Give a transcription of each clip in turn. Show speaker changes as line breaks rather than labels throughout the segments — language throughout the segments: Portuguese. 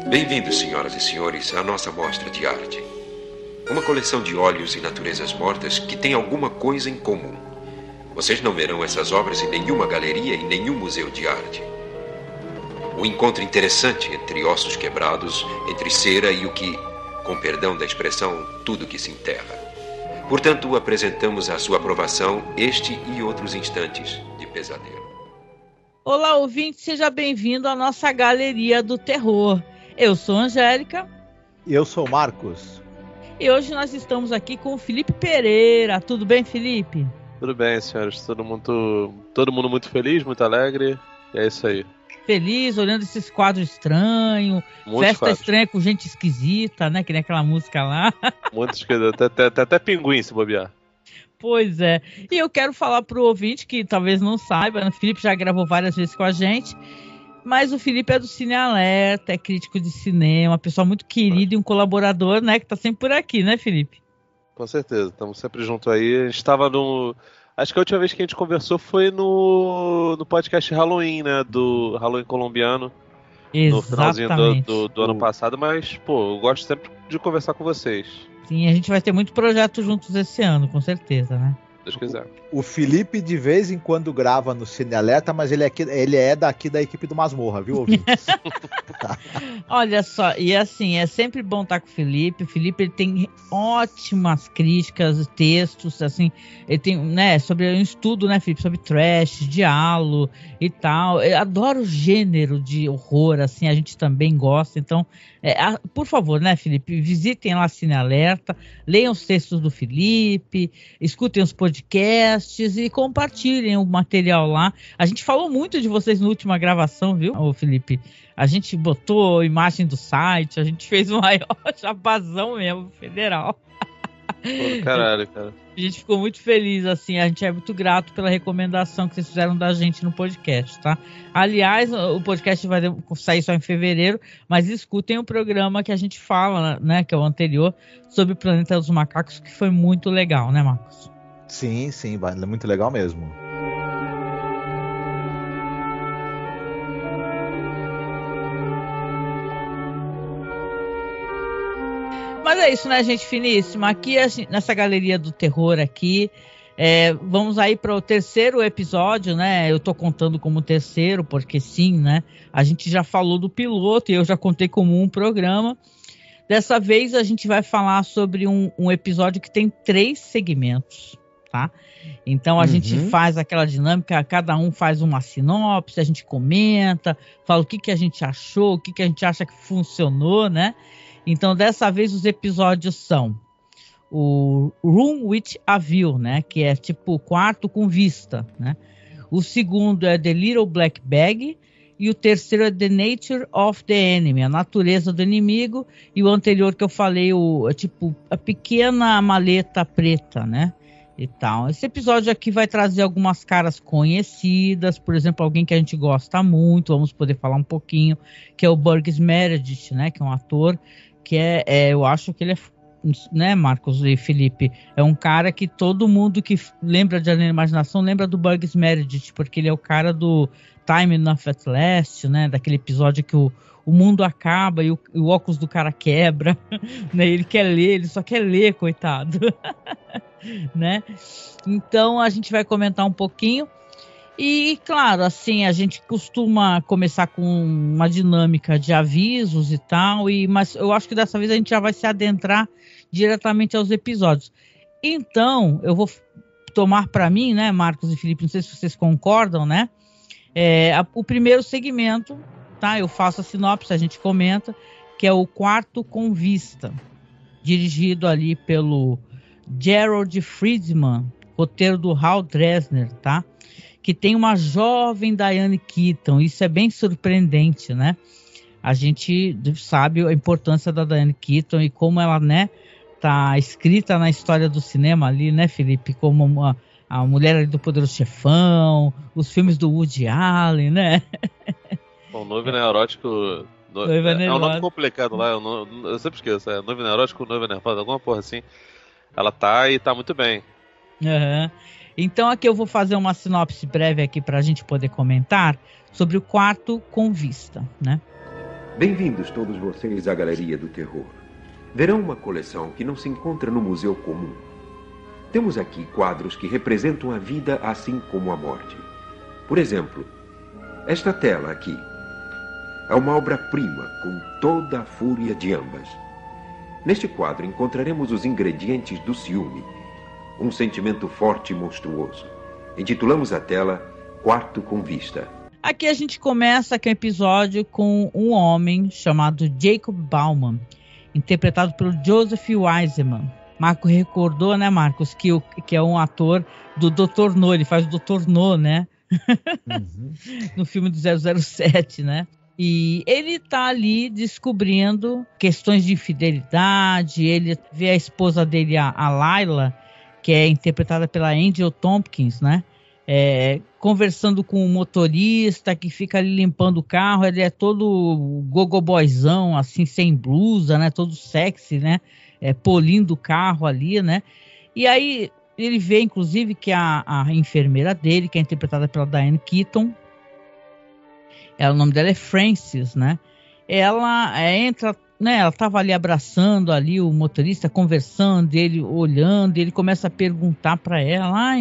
Bem-vindos, senhoras e senhores, à nossa mostra de arte. Uma coleção de óleos e naturezas mortas que tem alguma coisa em comum. Vocês não verão essas obras em nenhuma galeria e nenhum museu de arte. Um encontro interessante entre ossos quebrados, entre cera e o que, com perdão da expressão, tudo que se enterra. Portanto, apresentamos à sua aprovação este e outros instantes de pesadelo.
Olá, ouvinte, seja bem-vindo à nossa Galeria do Terror. Eu sou Angélica.
E eu sou Marcos.
E hoje nós estamos aqui com o Felipe Pereira. Tudo bem, Felipe?
Tudo bem, senhores. Todo mundo muito feliz, muito alegre. E é isso aí.
Feliz, olhando esses quadros estranhos. Festa estranha com gente esquisita, né? Que nem aquela música lá.
Muito esquisito. Até pinguim se bobear.
Pois é. E eu quero falar pro ouvinte que talvez não saiba, né? O Felipe já gravou várias vezes com a gente. Mas o Felipe é do Cine Alerta, é crítico de cinema, uma pessoa muito querida e um colaborador, né, que tá sempre por aqui, né, Felipe?
Com certeza, estamos sempre junto aí. A gente estava no... Acho que a última vez que a gente conversou foi no podcast Halloween, né, do Halloween colombiano.
Exatamente.
No finalzinho do ano passado, mas, pô, eu gosto sempre de conversar com vocês.
Sim, a gente vai ter muito projeto juntos esse ano, com certeza, né?
Deus quiser.
O Felipe de vez em quando grava no Cine Alerta, mas ele é daqui da equipe do Masmorra, viu, ouvintes?
Olha só, e assim, é sempre bom estar com o Felipe. O Felipe, ele tem ótimas críticas, textos, assim, ele tem, né, sobre um estudo, né, Felipe, sobre trash, diálogo e tal. Eu adoro o gênero de horror, assim, a gente também gosta, então, por favor, né, Felipe, visitem lá Cine Alerta, leiam os textos do Felipe, escutem os podcasts e compartilhem o material lá. A gente falou muito de vocês na última gravação, viu, Felipe? A gente botou imagem do site, a gente fez um maior jabazão mesmo, federal.
Pô, caralho, cara.
A gente ficou muito feliz, assim, a gente é muito grato pela recomendação que vocês fizeram da gente no podcast, tá? Aliás, o podcast vai sair só em fevereiro, mas escutem o programa que a gente fala, né, que é o anterior, sobre o Planeta dos Macacos, que foi muito legal, né, Marcos?
Sim, muito legal mesmo.
Mas é isso, né, gente finíssima? Aqui, nessa Galeria do Terror aqui, vamos aí para o terceiro episódio, né? Eu tô contando como terceiro, porque sim, né? A gente já falou do piloto e eu já contei como um programa. Dessa vez a gente vai falar sobre um episódio que tem 3 segmentos, tá? Então a gente faz aquela dinâmica, cada um faz uma sinopse, a gente comenta, fala o que a gente achou, o que a gente acha que funcionou, né? Então, dessa vez, os episódios são o Room with a View, né? Que é tipo o quarto com vista, né? O segundo é The Little Black Bag. E o terceiro é The Nature of the Enemy, a natureza do inimigo. E o anterior que eu falei, tipo, a pequena maleta preta, né? E tal. Esse episódio aqui vai trazer algumas caras conhecidas, por exemplo, alguém que a gente gosta muito, vamos poder falar um pouquinho, que é o Burgess Meredith, né? Que é um ator que eu acho que ele é, né, Marcos e Felipe, é um cara que todo mundo que lembra de Alien Imaginação lembra do Burgess Meredith, porque ele é o cara do Time Enough at Last, né, daquele episódio que o mundo acaba e o óculos do cara quebra, né, ele quer ler, ele só quer ler, coitado, né, então a gente vai comentar um pouquinho. E, claro, assim, a gente costuma começar com uma dinâmica de avisos e tal, mas eu acho que dessa vez a gente já vai se adentrar diretamente aos episódios. Então, eu vou tomar para mim, né, Marcos e Felipe, não sei se vocês concordam, né? O primeiro segmento, tá? Eu faço a sinopse, a gente comenta, que é o Quarto com Vista, dirigido ali pelo Gerald Friedman, roteiro do Hal Dresner, tá? Que tem uma jovem Diane Keaton. Isso é bem surpreendente, né? A gente sabe a importância da Diane Keaton e como ela, né, tá escrita na história do cinema ali, né, Felipe? Como a mulher ali do Poderoso Chefão, os filmes do Woody Allen, né?
Bom, Noivo Neurótico... É um nome complicado lá, eu sempre esqueço. É Noivo Neurótico, Noivo Nervoso, alguma porra assim. Ela tá e tá muito bem.
Aham. Então aqui eu vou fazer uma sinopse breve aqui para a gente poder comentar sobre o Quarto com Vista, né?
Bem-vindos todos vocês à Galeria do Terror. Verão uma coleção que não se encontra no museu comum. Temos aqui quadros que representam a vida assim como a morte. Por exemplo, esta tela aqui é uma obra-prima com toda a fúria de ambas. Neste quadro encontraremos os ingredientes do ciúme, um sentimento forte e monstruoso. Intitulamos a tela Quarto com Vista.
Aqui a gente começa aqui o episódio com um homem chamado Jacob Bauman, interpretado pelo Joseph Wiseman. Marco recordou, né, Marcos, que é um ator do Dr. No, ele faz o Dr. No, né? Uhum. No filme do 007, né? E ele tá ali descobrindo questões de infidelidade, ele vê a esposa dele, a Layla, que é interpretada pela Angel Tompkins, né? Conversando com o motorista que fica ali limpando o carro, ele é todo gogoboyzão, assim, sem blusa, né? Todo sexy, né? Polindo o carro ali, né? E aí ele vê, inclusive, que a enfermeira dele, que é interpretada pela Diane Keaton, o nome dela é Frances, né? Ela entra, né? Ela estava ali abraçando ali o motorista, conversando, ele olhando, ele começa a perguntar para ela,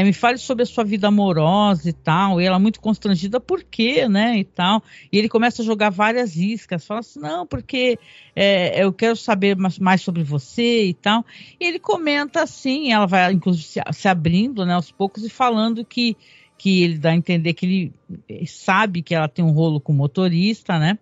me fale sobre a sua vida amorosa e tal. E ela muito constrangida, por quê, né, e tal. E ele começa a jogar várias iscas, fala assim, não, porque eu quero saber mais sobre você e tal. E ele comenta assim, ela vai inclusive se abrindo, né, aos poucos e falando que ele dá a entender que ele sabe que ela tem um rolo com o motorista, né.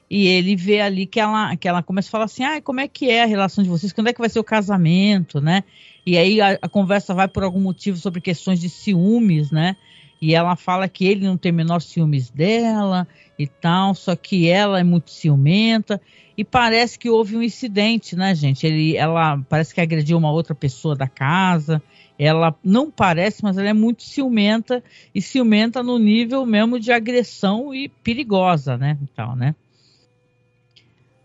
E ele vê ali que ela começa a falar assim, como é que é a relação de vocês? Quando é que vai ser o casamento, né? E aí a conversa vai por algum motivo sobre questões de ciúmes, né? E ela fala que ele não tem menor ciúmes dela e tal, só que ela é muito ciumenta. E parece que houve um incidente, né, gente? Ela parece que agrediu uma outra pessoa da casa. Ela não parece, mas ela é muito ciumenta. E ciumenta no nível mesmo de agressão e perigosa, né? E tal, né?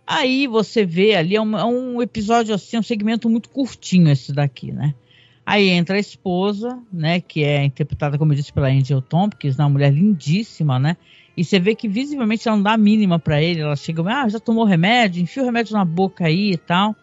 Aí você vê ali, é um episódio assim, um segmento muito curtinho esse daqui, né? Aí entra a esposa, né, que é interpretada, como eu disse, pela Angel Tompkins, uma mulher lindíssima, né? E você vê que visivelmente ela não dá a mínima pra ele, ela chega, já tomou remédio, enfia o remédio na boca aí e tal.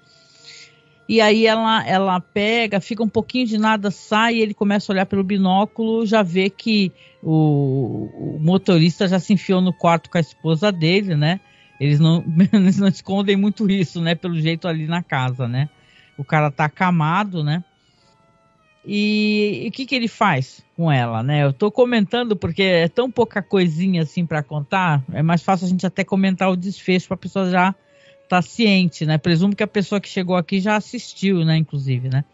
E aí ela pega, fica um pouquinho de nada, sai, e ele começa a olhar pelo binóculo, já vê que o motorista já se enfiou no quarto com a esposa dele, né? Eles não escondem muito isso, né? Pelo jeito ali na casa, né? O cara tá acamado, né? E o que ele faz com ela, né? Eu tô comentando porque é tão pouca coisinha assim pra contar. É mais fácil a gente até comentar o desfecho pra pessoa já tá ciente, né? Presumo que a pessoa que chegou aqui já assistiu, né? Inclusive, né?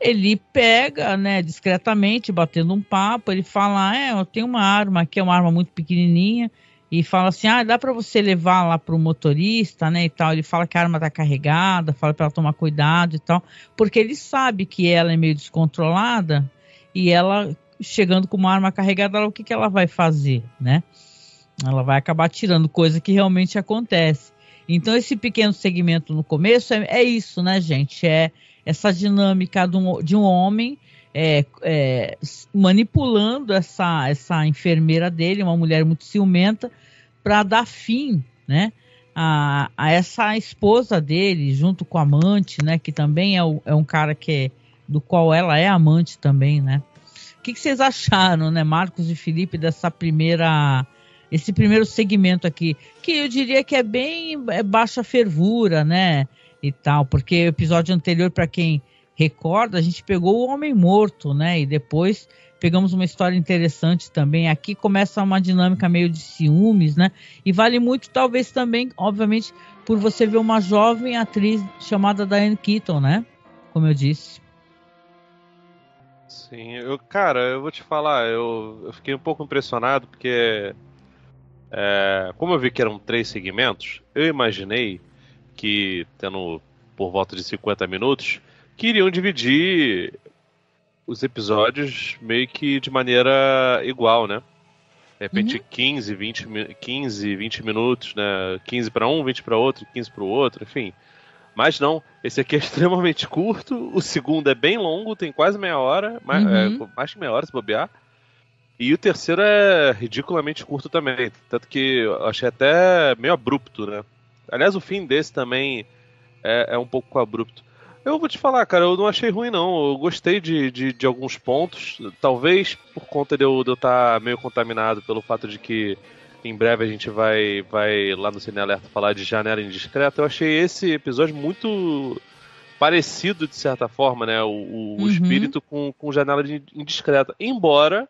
Ele pega, né? Discretamente, batendo um papo. Ele fala, eu tenho uma arma aqui, é uma arma muito pequenininha. E fala assim, dá para você levar lá pro motorista, né, e tal. Ele fala que a arma tá carregada, fala para ela tomar cuidado e tal. Porque ele sabe que ela é meio descontrolada e ela, chegando com uma arma carregada, o que ela vai fazer, né? Ela vai acabar tirando, coisa que realmente acontece. Então, esse pequeno segmento no começo é isso, né, gente? É essa dinâmica de um homem manipulando essa enfermeira dele, uma mulher muito ciumenta, para dar fim, né, a essa esposa dele, junto com a amante, né, que também é um cara do qual ela é amante também, né. O que vocês acharam, né, Marcos e Felipe, esse primeiro segmento aqui, que eu diria que é bem baixa fervura, né, e tal, porque o episódio anterior, para quem recorda, a gente pegou o Homem Morto, né, e depois pegamos uma história interessante também. Aqui começa uma dinâmica meio de ciúmes, né, e vale muito, talvez também, obviamente, por você ver uma jovem atriz chamada Diane Keaton, né, como eu disse.
Sim, eu vou te falar, eu fiquei um pouco impressionado, porque como eu vi que eram 3 segmentos, eu imaginei que, tendo por volta de 50 minutos, que iriam dividir os episódios meio que de maneira igual, né? De repente 15, 20 minutos, né? 15 para um, 20 para outro, 15 para o outro, enfim. Mas não, esse aqui é extremamente curto, o segundo é bem longo, tem quase meia hora, mais que meia hora se bobear. E o terceiro é ridiculamente curto também, tanto que eu achei até meio abrupto, né? Aliás, o fim desse também é um pouco abrupto. Eu vou te falar, cara, eu não achei ruim, não. Eu gostei de alguns pontos. Talvez por conta de eu estar meio contaminado pelo fato de que em breve a gente vai lá no Cine Alerta falar de Janela Indiscreta. Eu achei esse episódio muito parecido, de certa forma, né? O espírito com Janela Indiscreta. Embora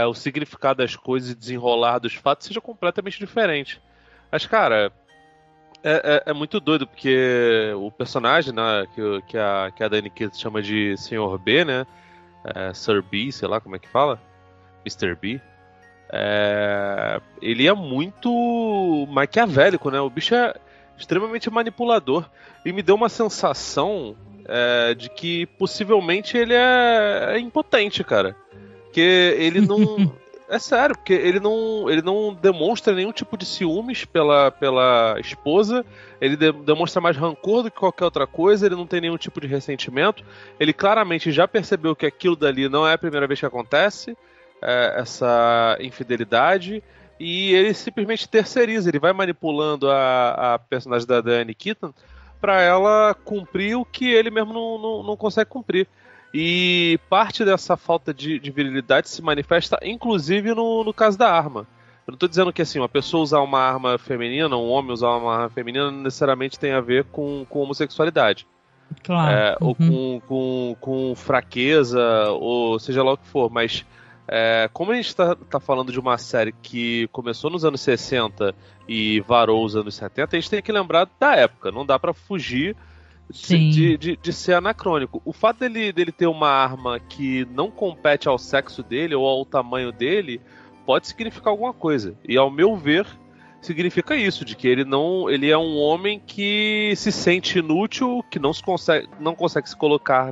o significado das coisas e desenrolar dos fatos seja completamente diferente. Mas, cara, é muito doido, porque o personagem, né, que a Dani Kidd chama de Sr. B, né? Sir B, sei lá como é que fala. Mr. B. Ele é muito maquiavélico, né? O bicho é extremamente manipulador. E me deu uma sensação de que possivelmente ele é impotente, cara. Porque ele não... É sério, porque ele não demonstra nenhum tipo de ciúmes pela esposa, ele demonstra mais rancor do que qualquer outra coisa, ele não tem nenhum tipo de ressentimento, ele claramente já percebeu que aquilo dali não é a primeira vez que acontece, essa infidelidade, e ele simplesmente terceiriza, ele vai manipulando a personagem da Diane Keaton para ela cumprir o que ele mesmo não consegue cumprir. E parte dessa falta de virilidade se manifesta inclusive no caso da arma. Eu não estou dizendo que assim, uma pessoa usar uma arma feminina, um homem usar uma arma feminina não necessariamente tem a ver com homossexualidade.
Claro.
Ou com fraqueza, ou seja lá o que for. Mas como a gente está falando de uma série que começou nos anos 60 e varou os anos 70, a gente tem que lembrar da época. Não dá para fugir de ser anacrônico. O fato dele ter uma arma que não compete ao sexo dele ou ao tamanho dele pode significar alguma coisa. E ao meu ver, significa isso, de que ele é um homem que se sente inútil, que não consegue se colocar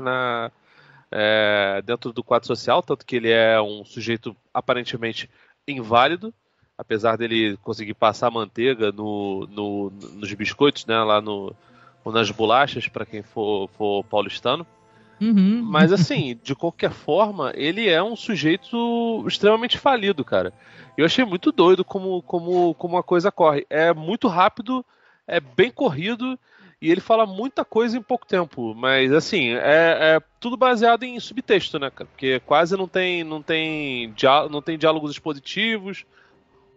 dentro do quadro social, tanto que ele é um sujeito aparentemente inválido, apesar dele conseguir passar manteiga nos biscoitos, né, lá ou nas bolachas, para quem for paulistano. Mas assim, de qualquer forma, ele é um sujeito extremamente falido, cara. Eu achei muito doido como a coisa corre. É muito rápido, é bem corrido, e ele fala muita coisa em pouco tempo. Mas assim, é tudo baseado em subtexto, né, cara? Porque quase não tem diálogos expositivos.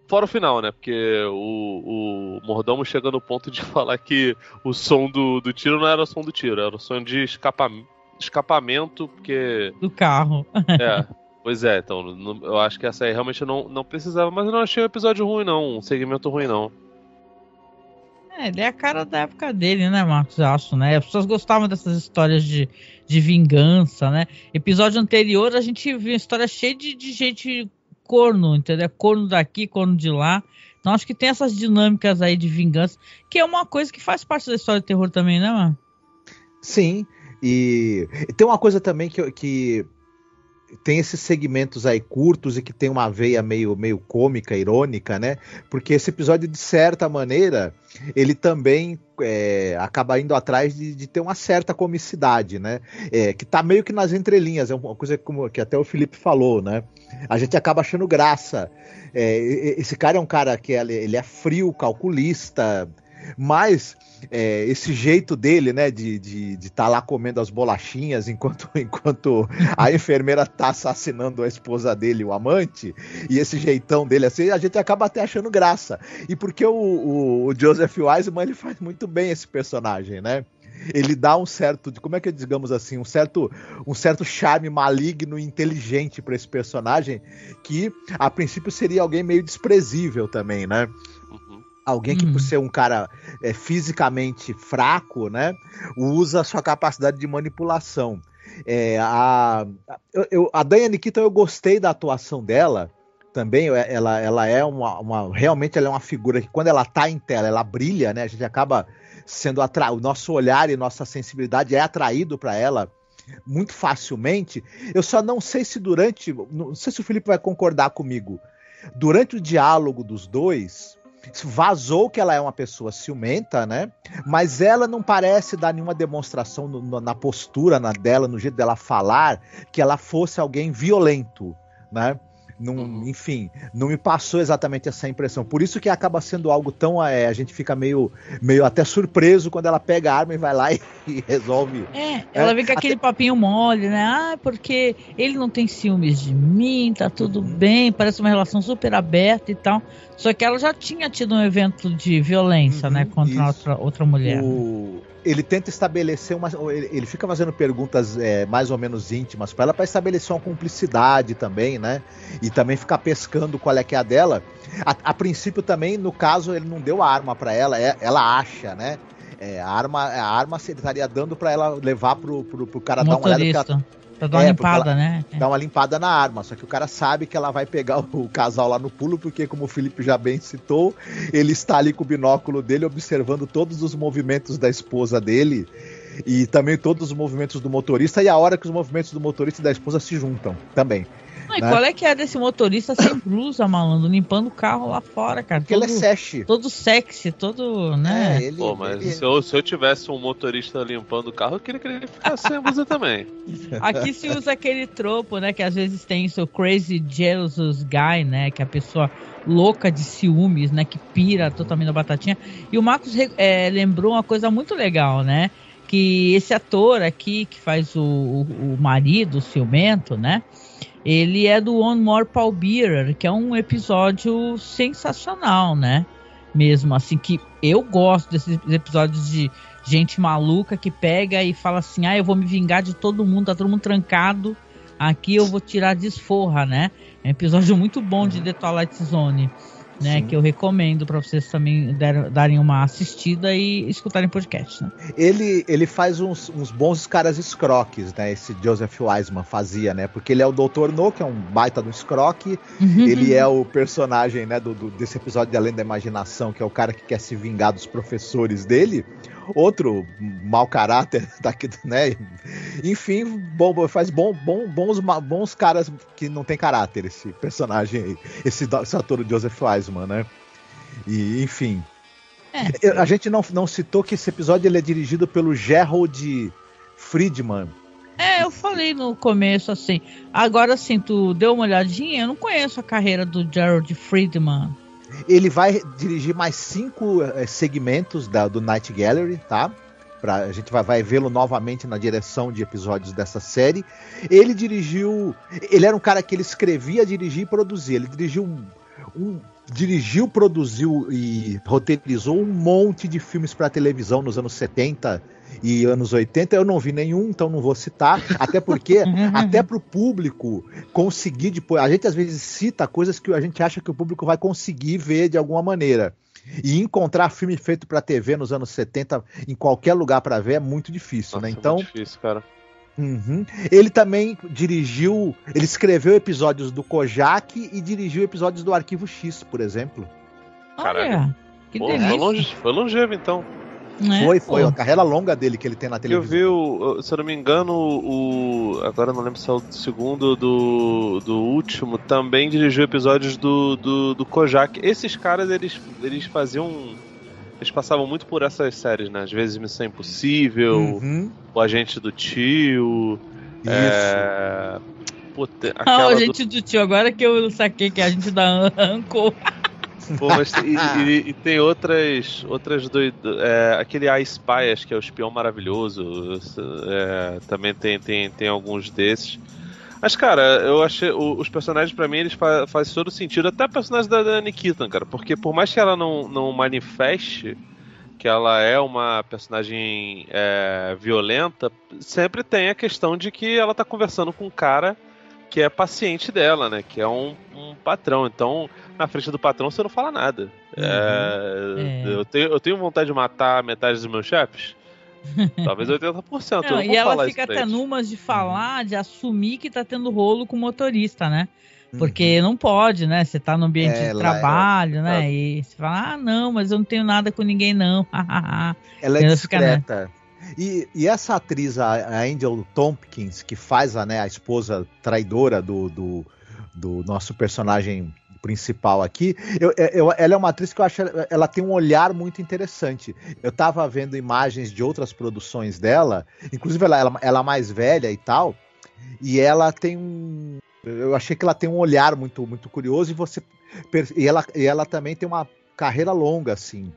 Fora o final, né? Porque o mordomo chega no ponto de falar que o som do tiro não era o som do tiro, era o som de escapamento, porque...
do carro.
Pois é, então eu acho que essa aí realmente eu não precisava, mas eu não achei um episódio ruim, não, um segmento ruim, não.
Ele é a cara da época dele, né, Marcos? Eu acho, né? As pessoas gostavam dessas histórias de vingança, né? Episódio anterior a gente viu uma história cheia de gente... corno, entendeu? Corno daqui, corno de lá. Então acho que tem essas dinâmicas aí de vingança, que é uma coisa que faz parte da história de terror também, né, mano?
Sim, e tem uma coisa também que tem esses segmentos aí curtos e que tem uma veia meio cômica, irônica, né? Porque esse episódio, de certa maneira, ele também acaba indo atrás de ter uma certa comicidade, né? Que tá meio que nas entrelinhas, é uma coisa que até o Felipe falou, né? A gente acaba achando graça. Esse cara é um cara que ele é frio, calculista, mas esse jeito dele, né, de estar lá comendo as bolachinhas enquanto a enfermeira tá assassinando a esposa dele, o amante, e esse jeitão dele assim, a gente acaba até achando graça. E porque o Joseph Wiseman, ele faz muito bem esse personagem, né? Ele dá um certo, como é que digamos assim, um certo charme maligno e inteligente para esse personagem, que a princípio seria alguém meio desprezível também, né? Alguém que, por ser um cara fisicamente fraco, né, usa a sua capacidade de manipulação. A Diane Keaton, eu gostei da atuação dela também. Ela é realmente ela é uma figura que, quando ela tá em tela, ela brilha, né? A gente acaba sendo o nosso olhar e nossa sensibilidade é atraído para ela muito facilmente. Eu só não sei se não sei se o Felipe vai concordar comigo, durante o diálogo dos dois, vazou que ela é uma pessoa ciumenta, né? Mas ela não parece dar nenhuma demonstração na postura dela, no jeito dela falar, que ela fosse alguém violento, né? Enfim, não me passou exatamente essa impressão. Por isso que acaba sendo algo tão... a gente fica meio até surpreso quando ela pega a arma e vai lá e resolve.
Ela vem com aquele papinho mole, né? Porque ele não tem ciúmes de mim, tá tudo bem, parece uma relação super aberta e tal. Só que ela já tinha tido um evento de violência, né? Contra outra mulher.
Ele tenta estabelecer ele fica fazendo perguntas mais ou menos íntimas para ela, para estabelecer uma cumplicidade também, né? E também ficar pescando qual é que é a dela. A princípio também, no caso, ele não deu a arma para ela, ela acha, né? A arma ele estaria dando para ela levar pro cara dar uma olhada.
Pra dar uma limpada, né?
Dá uma limpada na arma, só que o cara sabe que ela vai pegar o casal lá no pulo, porque como o Felipe já bem citou, ele está ali com o binóculo dele observando todos os movimentos da esposa dele e também todos os movimentos do motorista e a hora que os movimentos do motorista e da esposa se juntam também.
E qual é que é desse motorista sem blusa, malandro, limpando o carro lá fora, cara?
Porque ele é sexy.
Todo sexy, todo, né?
Se eu tivesse um motorista limpando o carro, eu queria que ele ficasse sem blusa também.
Aqui se usa aquele tropo, né, que às vezes tem o crazy jealous guy, né, que é a pessoa louca de ciúmes, né, que pira totalmente na batatinha. E o Marcos lembrou uma coisa muito legal, né, que esse ator aqui, que faz o marido, o ciumento, né, ele é do One More Palbearer, que é um episódio sensacional, né? Mesmo assim, que eu gosto desses episódios de gente maluca que pega e fala assim, eu vou me vingar de todo mundo, tá todo mundo trancado, aqui eu vou tirar desforra, né? É um episódio muito bom de The Twilight Zone, né? Sim. Que eu recomendo para vocês também darem uma assistida e escutarem podcast, né?
Ele faz uns bons caras escroques, né? Esse Joseph Wiseman fazia, né? Porque ele é o Dr. No, que é um baita do escroque. Ele é o personagem, né, desse episódio de Além da Imaginação, que é o cara que quer se vingar dos professores dele. Outro mau caráter daqui, né? Enfim, faz bons caras que não tem caráter, esse personagem aí, esse ator Joseph Wiseman, né? E enfim, a gente não citou que esse episódio ele é dirigido pelo Gerald Friedman.
Eu falei no começo assim. Agora sim, tu deu uma olhadinha? Eu não conheço a carreira do Gerald Friedman.
Ele vai dirigir mais 5 segmentos do Night Gallery, tá? A gente vai vê-lo novamente na direção de episódios dessa série. Ele era um cara que ele escrevia, dirigia e produzia. Ele dirigiu, produziu e roteirizou um monte de filmes para televisão nos anos 70 e anos 80. Eu não vi nenhum, então não vou citar, até porque até pro público conseguir depois, a gente às vezes cita coisas que a gente acha que o público vai conseguir ver de alguma maneira, e encontrar filme feito para TV nos anos 70 em qualquer lugar para ver é muito difícil. Nossa, né? Então,
muito difícil, cara.
Ele também ele escreveu episódios do Kojak e dirigiu episódios do Arquivo X, por exemplo.
Olha, que delícia.
Foi longevo, então.
Foi a carreira longa dele que ele tem na televisão.
Eu vi, se eu não me engano, agora eu não lembro se é o segundo do último, também dirigiu episódios do Kojak. Esses caras, eles faziam... Eles passavam muito por essas séries, né? Às vezes Missão Impossível, O Agente do Tio...
Isso.
O Agente do Tio, agora que eu saquei que é a gente da Anchor.
Pô, mas e tem outras doidas. Aquele I Spy, acho que é o Espião Maravilhoso. Também tem alguns desses. Mas, cara, eu achei. Os personagens, pra mim, eles fazem todo sentido. Até a personagem da Diane Keaton, cara. Porque por mais que ela não manifeste que ela é uma personagem violenta, sempre tem a questão de que ela tá conversando com um cara que é paciente dela, né? Que é um patrão. Então, na frente do patrão, você não fala nada. Eu tenho vontade de matar metade dos meus chefes. Talvez 80%.
Não, e ela fica até numas de falar, de assumir que tá tendo rolo com o motorista, né? Porque não pode, né? Você tá no ambiente de trabalho, né? E você fala, não, mas eu não tenho nada com ninguém, não.
Ela é discreta. E essa atriz, a Angel Tompkins, que faz a esposa traidora do nosso personagem principal aqui, ela é uma atriz que eu acho, ela tem um olhar muito interessante. Eu tava vendo imagens de outras produções dela, inclusive ela é mais velha e tal, e ela tem Eu achei que ela tem um olhar muito, muito curioso e ela também tem uma carreira longa, assim.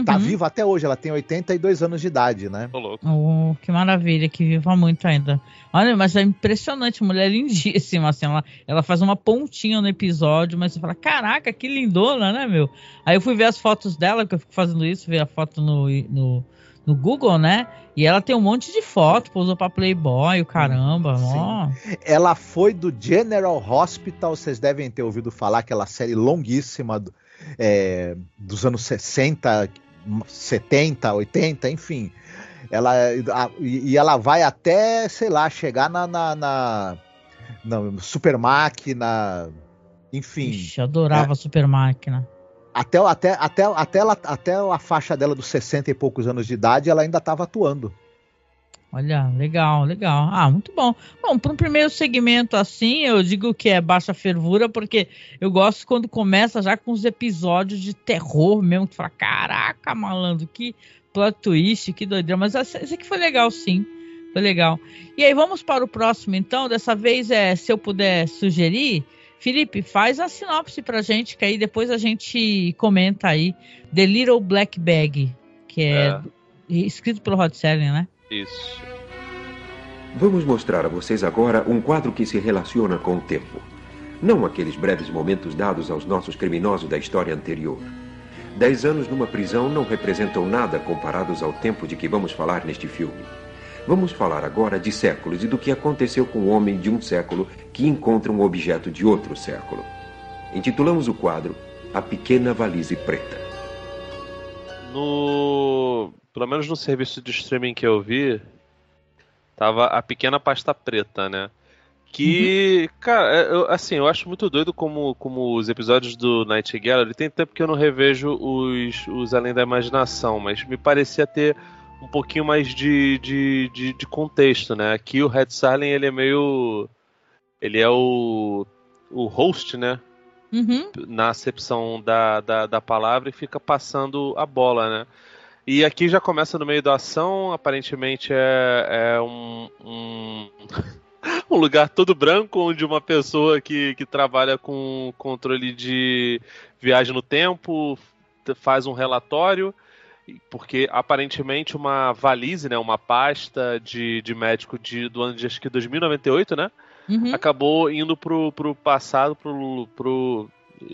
Tá viva até hoje, ela tem 82 anos de idade, né?
Tô louco.
Oh, que maravilha, que viva muito ainda. Olha, mas é impressionante, mulher lindíssima, assim, ela faz uma pontinha no episódio, mas você fala, caraca, que lindona, né, meu? Aí eu fui ver as fotos dela, que eu fico fazendo isso, ver a foto no Google, né? E ela tem um monte de foto, pousou pra Playboy, o caramba, ó.
Ela foi do General Hospital, vocês devem ter ouvido falar, aquela série longuíssima dos anos 60, 70, 80, enfim. Ela vai até, sei lá, chegar na Super Máquina, enfim.
Ixi, adorava Super Máquina.
Até a faixa dela dos 60 e poucos anos de idade, ela ainda estava atuando.
Olha, legal, legal. Ah, muito bom. Bom, para um primeiro segmento assim, eu digo que é baixa fervura, porque eu gosto quando começa já com os episódios de terror mesmo, que tu fala, caraca, malandro, que plot twist, que doideira. Mas esse aqui foi legal, sim. Foi legal. E aí, vamos para o próximo, então. Dessa vez, se eu puder sugerir, Felipe, faz a sinopse pra gente, que aí depois a gente comenta aí. The Little Black Bag, que é escrito pelo Rod Serling, né?
Isso.
Vamos mostrar a vocês agora um quadro que se relaciona com o tempo. Não aqueles breves momentos dados aos nossos criminosos da história anterior. 10 anos numa prisão não representam nada comparados ao tempo de que vamos falar neste filme. Vamos falar agora de séculos e do que aconteceu com o homem de um século que encontra um objeto de outro século. Intitulamos o quadro A Pequena Valise Preta.
Pelo menos no serviço de streaming que eu vi, tava A Pequena Pasta Preta, né? Que, cara, eu acho muito doido como os episódios do Night Gallery, tem tempo que eu não revejo os Além da Imaginação, mas me parecia ter um pouquinho mais de contexto, né? Aqui o Red Serling, ele é meio... Ele é o host, né? Na acepção da palavra, e fica passando a bola, né? E aqui já começa no meio da ação, aparentemente é um lugar todo branco, onde uma pessoa que trabalha com controle de viagem no tempo faz um relatório, porque aparentemente uma valise, né, uma pasta de médico do ano de acho que 2098, né? Acabou indo pro passado,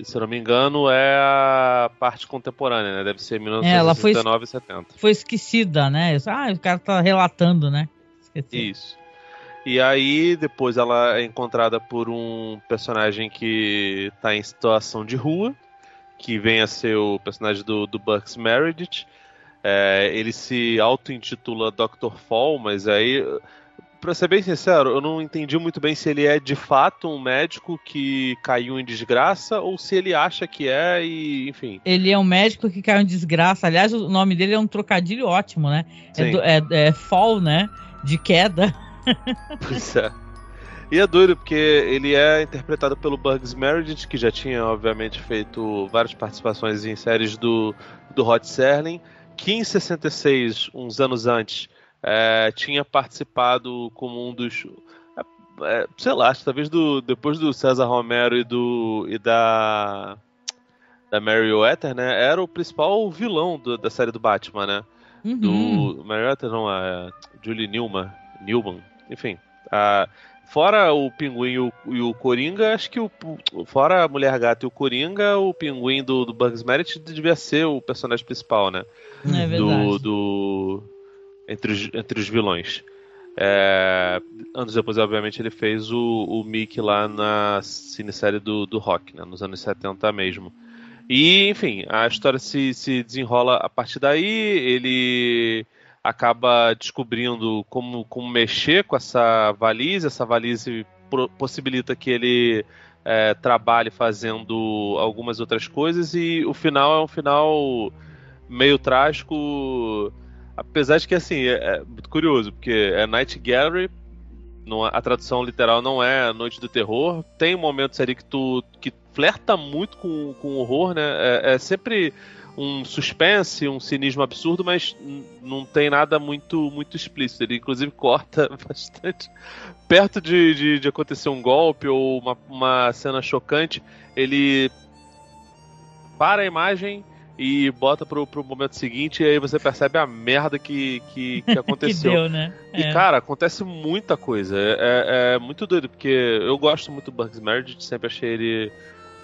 se eu não me engano, é a parte contemporânea, né? Deve ser 1969 e 70.
Foi esquecida, né? O cara tá relatando, né?
Esqueci. Isso. E aí, depois ela é encontrada por um personagem que tá em situação de rua, que vem a ser o personagem do Bucks Meredith. Ele se auto-intitula Dr. Fall, mas aí... Pra ser bem sincero, eu não entendi muito bem se ele é de fato um médico que caiu em desgraça ou se ele acha que e enfim.
Ele é um médico que caiu em desgraça. Aliás, o nome dele é um trocadilho ótimo, né? É fall, né? De queda.
Pois é. E é doido porque ele é interpretado pelo Bugs Meredith, que já tinha, obviamente, feito várias participações em séries do Rod Serling, que em 66, uns anos antes, tinha participado como um dos... sei lá, talvez depois do César Romero e da Mary Weather, né? Era o principal vilão da série do Batman, né? Do Mary Weather, não, Julie Newman, enfim. Fora o Pinguim e o Coringa, acho que fora a Mulher Gata e o Coringa, o Pinguim do Bugs Meredith devia ser o personagem principal, né?
É verdade.
Entre os vilões. Anos depois, obviamente, ele fez o Mickey lá na cinesérie do Rock, né, nos anos 70 mesmo. E, enfim, a história se desenrola a partir daí. Ele acaba descobrindo como mexer com essa valise. Essa valise possibilita que ele trabalhe fazendo algumas outras coisas. E o final é um final meio trágico. Apesar de que, assim, é muito curioso, porque é Night Gallery, a tradução literal não é Noite do Terror. Tem momentos ali que flerta muito com o horror, né? É sempre um suspense, um cinismo absurdo, mas não tem nada muito explícito. Ele inclusive corta bastante perto de acontecer um golpe ou uma cena chocante, ele para a imagem e bota pro momento seguinte, e aí você percebe a merda que aconteceu.
Que deu, né?
E, cara, acontece muita coisa. É muito doido, porque eu gosto muito do Burgess Meredith, sempre achei ele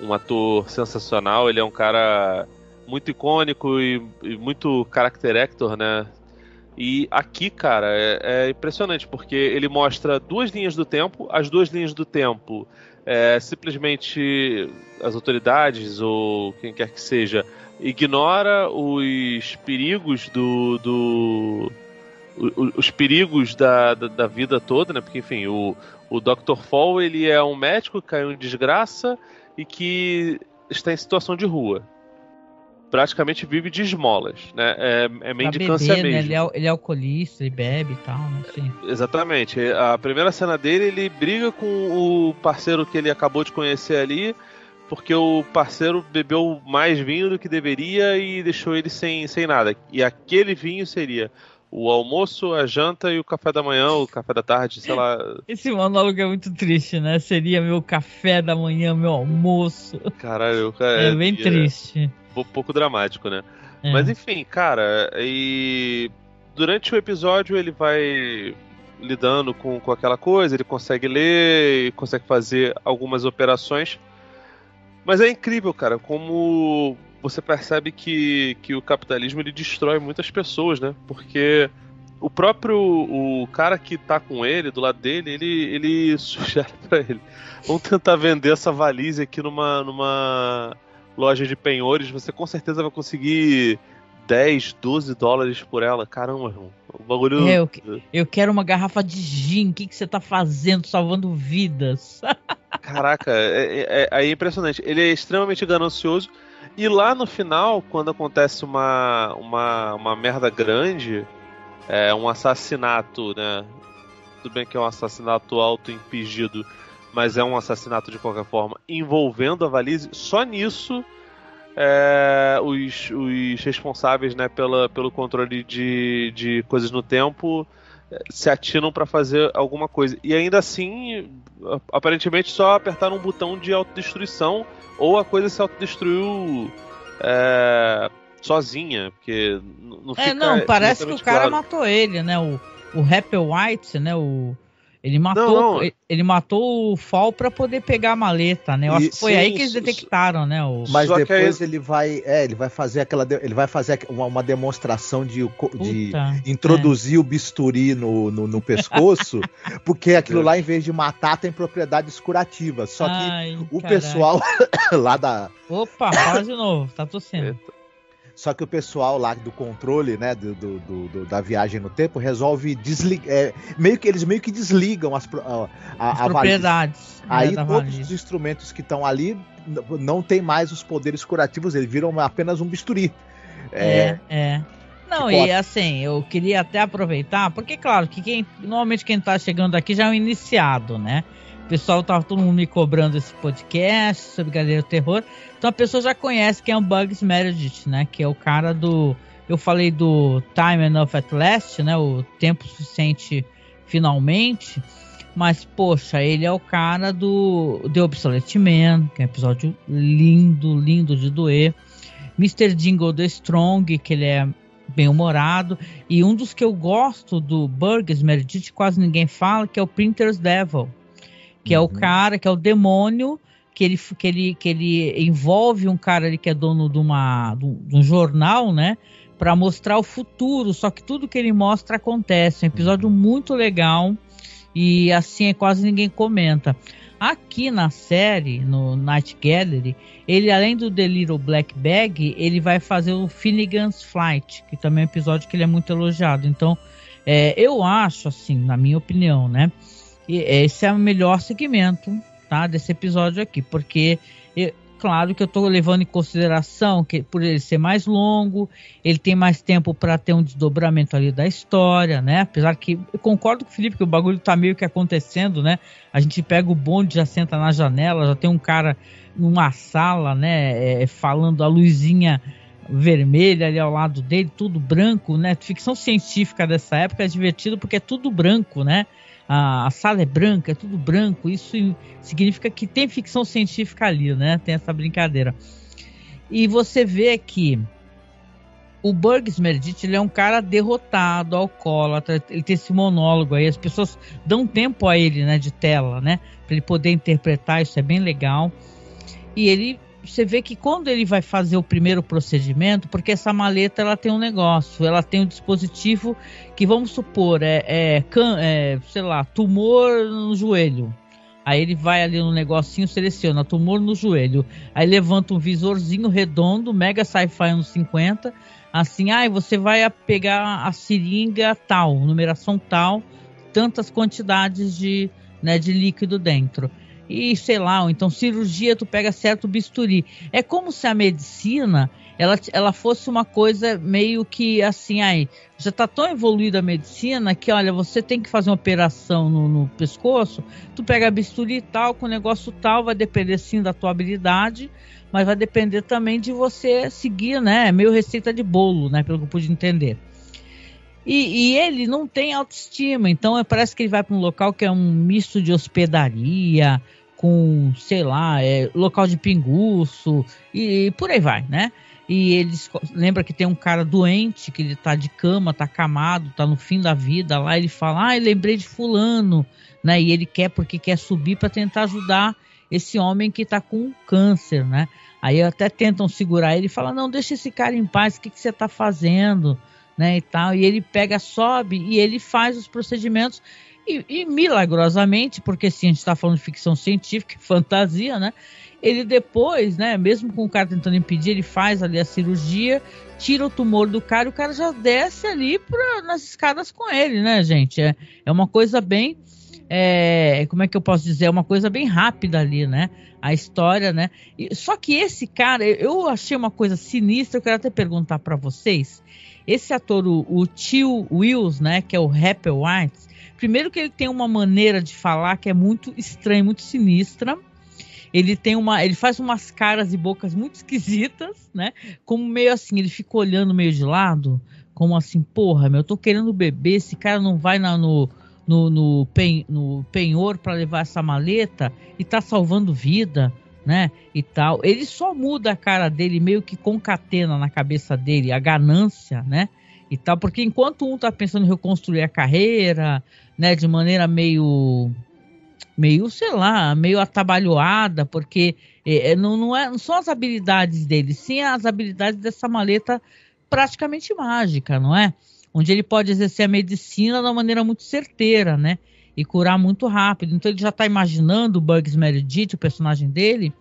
um ator sensacional. Ele é um cara muito icônico e muito character actor, né? E aqui, cara, é impressionante, porque ele mostra duas linhas do tempo. As duas linhas do tempo, simplesmente as autoridades, ou quem quer que seja, ignora os perigos os perigos da vida toda, né? Porque, enfim, o Dr. Fall, ele é um médico que caiu em desgraça e que está em situação de rua. Praticamente vive de esmolas, né? É mendicância
beber,
mesmo.
Né? Ele é alcoolista, ele bebe e tal, né? Sim.
Exatamente. A primeira cena dele, ele briga com o parceiro que ele acabou de conhecer ali, porque o parceiro bebeu mais vinho do que deveria e deixou ele sem nada. E aquele vinho seria o almoço, a janta e o café da manhã, o café da tarde, sei lá.
Esse monólogo é muito triste, né? Seria meu café da manhã, meu almoço.
Caralho, cara.
É bem triste.
Um pouco dramático, né? Mas enfim, cara, e durante o episódio ele vai lidando com aquela coisa, ele consegue ler, consegue fazer algumas operações. Mas é incrível, cara, como você percebe que o capitalismo ele destrói muitas pessoas, né? Porque o cara que tá com ele, do lado dele, ele sugere pra ele: vamos tentar vender essa valise aqui numa loja de penhores, você com certeza vai conseguir 10, 12 dólares por ela. Caramba, irmão. O bagulho...
Eu quero uma garrafa de gin. O que você tá fazendo? Salvando vidas.
Caraca, é impressionante. Ele é extremamente ganancioso. E lá no final, quando acontece uma merda grande, um assassinato, né? Tudo bem que é um assassinato auto-impingido, mas é um assassinato de qualquer forma, envolvendo a valise. Só nisso, os responsáveis, né, pelo controle de coisas no tempo se atinam para fazer alguma coisa. E ainda assim, aparentemente só apertaram um botão de autodestruição, ou a coisa se autodestruiu sozinha, porque não fica...
Não, parece que o cara
claro.
matou ele, né? O Applewhite, né? Ele matou, ele matou o Fall pra poder pegar a maleta, né? Eu acho que foi aí que eles detectaram, né?
Mas depois ele vai fazer uma demonstração de introduzir o bisturi no pescoço, porque aquilo lá, em vez de matar, tem propriedades curativas. Só que pessoal lá da...
Opa, fala de novo, tá tossindo.
Só que o pessoal lá do controle, né, da viagem no tempo, resolve desligar. Eles meio que desligam as
propriedades.
Aí todos os instrumentos que estão ali não tem mais os poderes curativos, eles viram apenas um bisturi.
Não, e assim, eu queria até aproveitar, porque claro que normalmente quem tá chegando aqui já é um iniciado, né? O pessoal tava todo mundo me cobrando esse podcast sobre Galeria do Terror. Então a pessoa já conhece quem é o Burgess Meredith, né? Que é o cara do... Eu falei do Time Enough at Last, né? O Tempo Suficiente Finalmente. Mas, poxa, ele é o cara do The Obsolete Man, que é um episódio lindo, lindo de doer. Mr. Jingle the Strong, que ele é bem-humorado. E um dos que eu gosto do Burgess Meredith, quase ninguém fala, que é o Printer's Devil. Que é o cara, que é o demônio, que ele envolve um cara ali que é dono de um jornal, né? Para mostrar o futuro. Só que tudo que ele mostra acontece. É um episódio muito legal. E assim, quase ninguém comenta. Aqui na série, no Night Gallery, ele, além do The Little Black Bag, ele vai fazer o Finnegan's Flight, que também é um episódio que ele é muito elogiado. Então, eu acho, assim, na minha opinião, né? Esse é o melhor segmento, tá, desse episódio aqui, porque claro que eu estou levando em consideração que por ele ser mais longo, ele tem mais tempo para ter um desdobramento ali da história, né? Apesar que eu concordo com o Felipe que o bagulho tá meio que acontecendo, né? A gente pega o bonde, já senta na janela, já tem um cara numa sala, né? Falando, a luzinha vermelha ali ao lado dele, tudo branco, né? Ficção científica dessa época é divertido porque é tudo branco, né? A sala é branca, é tudo branco. Isso significa que tem ficção científica ali, né? Tem essa brincadeira. E você vê que o Burgess Meredith, ele é um cara derrotado, alcoólatra, ele tem esse monólogo aí, as pessoas dão tempo a ele, né, de tela, né, para ele poder interpretar, isso é bem legal. E você vê que quando ele vai fazer o primeiro procedimento, porque essa maleta, ela tem um negócio, ela tem um dispositivo que, vamos supor, sei lá, tumor no joelho. Aí ele vai ali no negocinho, seleciona tumor no joelho, aí levanta um visorzinho redondo, mega sci-fi anos 50, assim, você vai pegar a seringa tal, numeração tal, tantas quantidades de líquido dentro. E sei lá, ou então cirurgia, tu pega certo bisturi. É como se a medicina, ela fosse uma coisa meio que assim, já tá tão evoluída a medicina que, olha, você tem que fazer uma operação no pescoço, tu pega bisturi tal, com negócio tal, vai depender sim da tua habilidade, mas vai depender também de você seguir, né, meio receita de bolo, né, pelo que eu pude entender. E ele não tem autoestima, então parece que ele vai para um local que é um misto de hospedaria, com, sei lá, local de pinguço, e por aí vai, né? E eles lembra que tem um cara doente, que ele tá de cama, tá acamado, tá no fim da vida lá, ele fala, eu lembrei de fulano, né? E ele porque quer subir para tentar ajudar esse homem que tá com câncer, né? Aí até tentam segurar ele e falam, não, deixa esse cara em paz, o que você tá fazendo? Né, e tal, e ele sobe e ele faz os procedimentos e milagrosamente, porque sim, a gente está falando de ficção científica, fantasia, né, ele depois, né, mesmo com o cara tentando impedir, ele faz ali a cirurgia, tira o tumor do cara, e o cara já desce ali nas escadas com ele, né, gente, é uma coisa bem, como é que eu posso dizer, é uma coisa bem rápida ali, né, a história, né, só que esse cara, eu achei uma coisa sinistra, eu quero até perguntar para vocês. Esse ator, o Tio Wills, né, que é o Hepplewhite, primeiro que ele tem uma maneira de falar que é muito estranha, muito sinistra. Ele faz umas caras e bocas muito esquisitas, né? Como meio assim, ele fica olhando meio de lado, como assim, porra, eu tô querendo beber, esse cara não vai no penhor para levar essa maleta e tá salvando vida, né, e tal. Ele só muda a cara dele, meio que concatena na cabeça dele a ganância, né, e tal, porque enquanto um tá pensando em reconstruir a carreira, né, de maneira meio, sei lá, meio atabalhoada, porque não são as habilidades dele, sim as habilidades dessa maleta praticamente mágica, não é? Onde ele pode exercer a medicina de uma maneira muito certeira, né? E curar muito rápido. Então ele já está imaginando o Burgess Meredith, o personagem dele,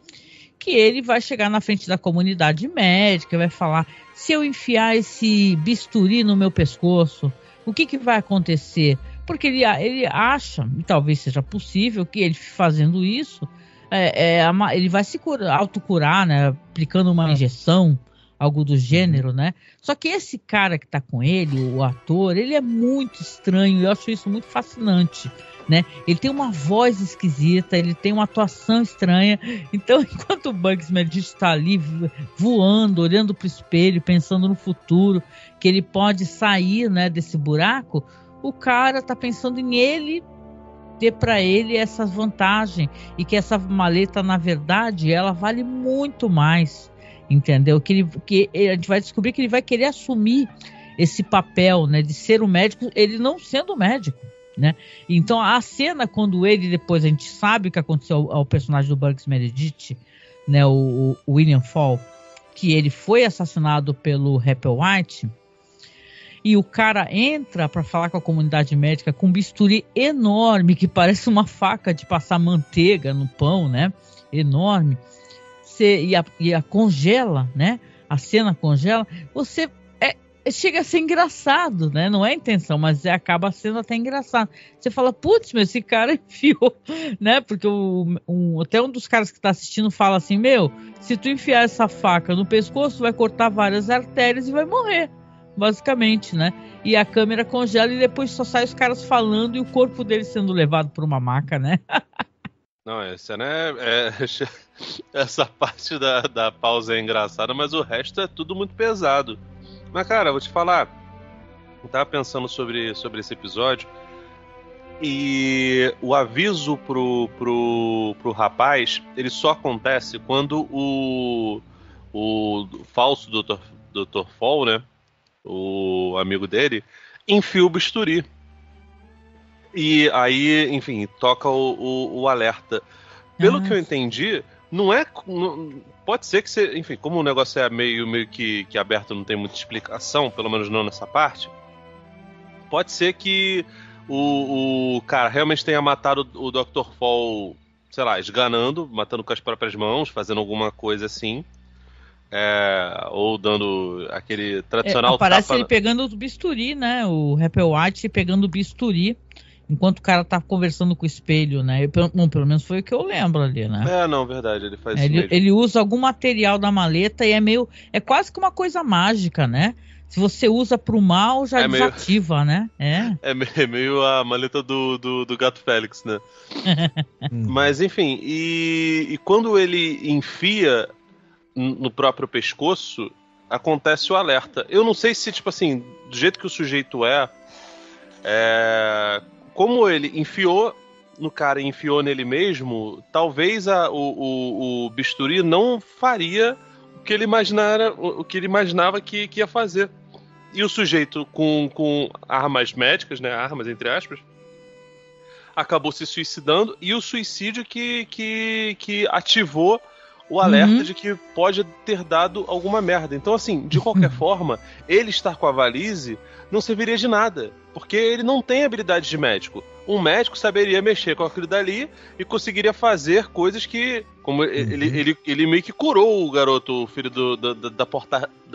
que ele vai chegar na frente da comunidade médica e vai falar, se eu enfiar esse bisturi no meu pescoço, o que vai acontecer? Porque ele acha, e talvez seja possível, que ele fazendo isso, ele vai se autocurar, né? Aplicando uma injeção, algo do gênero, né? Só que esse cara que tá com ele, o ator, ele é muito estranho, eu acho isso muito fascinante, né? Ele tem uma voz esquisita, ele tem uma atuação estranha, então enquanto o Burgess Meredith está ali voando, olhando pro espelho, pensando no futuro, que ele pode sair, né, desse buraco, o cara tá pensando em ele ter para ele essa vantagem, e que essa maleta, na verdade, ela vale muito mais. Entendeu? Que a gente vai descobrir que ele vai querer assumir esse papel, né, de ser o médico, ele não sendo médico, né? Então a cena quando ele, depois a gente sabe o que aconteceu ao personagem do Burgess Meredith, né, o William Fall, que ele foi assassinado pelo Hepplewhite, e o cara entra para falar com a comunidade médica com um bisturi enorme, que parece uma faca de passar manteiga no pão, né? Enorme. E a congela, né? A cena congela, você chega a ser engraçado, né? Não é a intenção, mas acaba sendo até engraçado. Você fala, putz, mas esse cara enfiou, né? Porque até um dos caras que está assistindo fala assim, se tu enfiar essa faca no pescoço, vai cortar várias artérias e vai morrer, basicamente, né? E a câmera congela e depois só sai os caras falando e o corpo dele sendo levado por uma maca, né?
Não, essa, né? Essa parte da pausa é engraçada, mas o resto é tudo muito pesado. Mas, cara, vou te falar, eu tava pensando sobre esse episódio e o aviso pro rapaz, ele só acontece quando o falso Dr. Fall, né? O amigo dele, enfia o bisturi. E aí, enfim, toca o alerta. Pelo que eu entendi, não é. Pode ser que você. Enfim, como o negócio é meio que aberto, não tem muita explicação, pelo menos não nessa parte. Pode ser que o cara realmente tenha matado o Dr. Fall, sei lá, esganando, matando com as próprias mãos, fazendo alguma coisa assim. Ou dando aquele tradicional
Parece
tapa.
ele pegando o bisturi, né? O Rapper White pegando o bisturi enquanto o cara tá conversando com o espelho, né? Pelo menos foi o que eu lembro ali, né?
Não, verdade, ele faz isso mesmo.
Ele usa algum material da maleta e é quase que uma coisa mágica, né? Se você usa pro mal, já desativa, né?
É meio a maleta do Gato Félix, né? Mas, enfim, e quando ele enfia no próprio pescoço, acontece o alerta. Eu não sei se, tipo assim, do jeito que o sujeito como ele enfiou no cara e enfiou nele mesmo, talvez o bisturi não faria o que ele imaginava que ia fazer. E o sujeito com armas médicas, né, armas entre aspas, acabou se suicidando, e o suicídio que ativou o alerta de que pode ter dado alguma merda. Então, assim, de qualquer forma, ele estar com a valise não serviria de nada, porque ele não tem habilidade de médico. Um médico saberia mexer com aquilo dali e conseguiria fazer coisas que... Como ele meio que curou o garoto, o filho da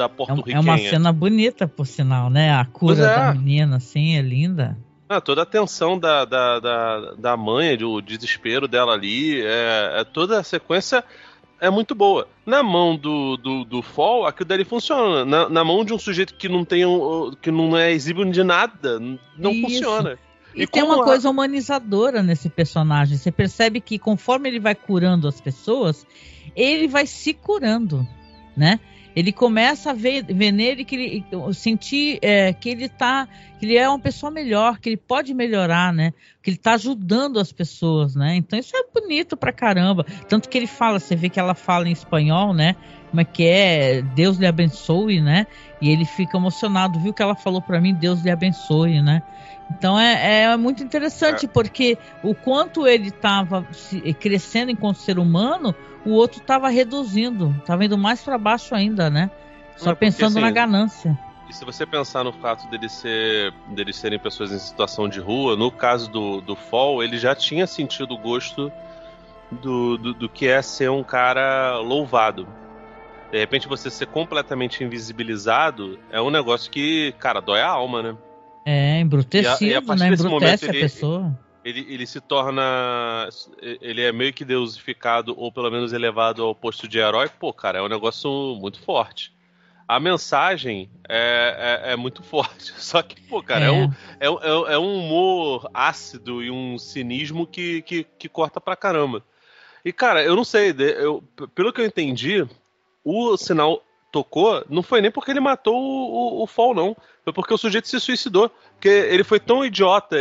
porto-riquenha.
É uma cena bonita, por sinal, né? A cura da menina, assim, é linda.
Toda a tensão da mãe, o desespero dela ali, toda a sequência é muito boa. Na mão do Fall, aquilo dali funciona. Na mão de um sujeito que não é exímio de nada, não funciona.
E tem uma coisa humanizadora nesse personagem. Você percebe que conforme ele vai curando as pessoas, ele vai se curando, né? Ele começa a ver nele sentir que ele é uma pessoa melhor, que ele pode melhorar, né? Que ele tá ajudando as pessoas, né? Então isso é bonito pra caramba. Tanto que ele fala, você vê que ela fala em espanhol, né? Como é que é? Deus lhe abençoe, né? E ele fica emocionado, viu que ela falou pra mim, Deus lhe abençoe, né? Então é muito interessante, porque o quanto ele estava crescendo enquanto ser humano, o outro estava reduzindo, estava indo mais para baixo ainda, né? Só pensando assim, na ganância.
E se você pensar no fato deles serem pessoas em situação de rua, no caso do Fall, ele já tinha sentido o gosto do que é ser um cara louvado. De repente você ser completamente invisibilizado é um negócio que, cara, dói a alma, né?
Embrutecido, né? Embrutece a pessoa.
Ele se torna... Ele é meio que deusificado, ou pelo menos elevado ao posto de herói. Pô, cara, é um negócio muito forte. A mensagem é muito forte. Só que, pô, cara, é um humor ácido e um cinismo que corta pra caramba. E, cara, eu não sei, pelo que eu entendi, o sinal tocou, não foi nem porque ele matou o Fall, não. Foi porque o sujeito se suicidou. Porque ele foi tão idiota.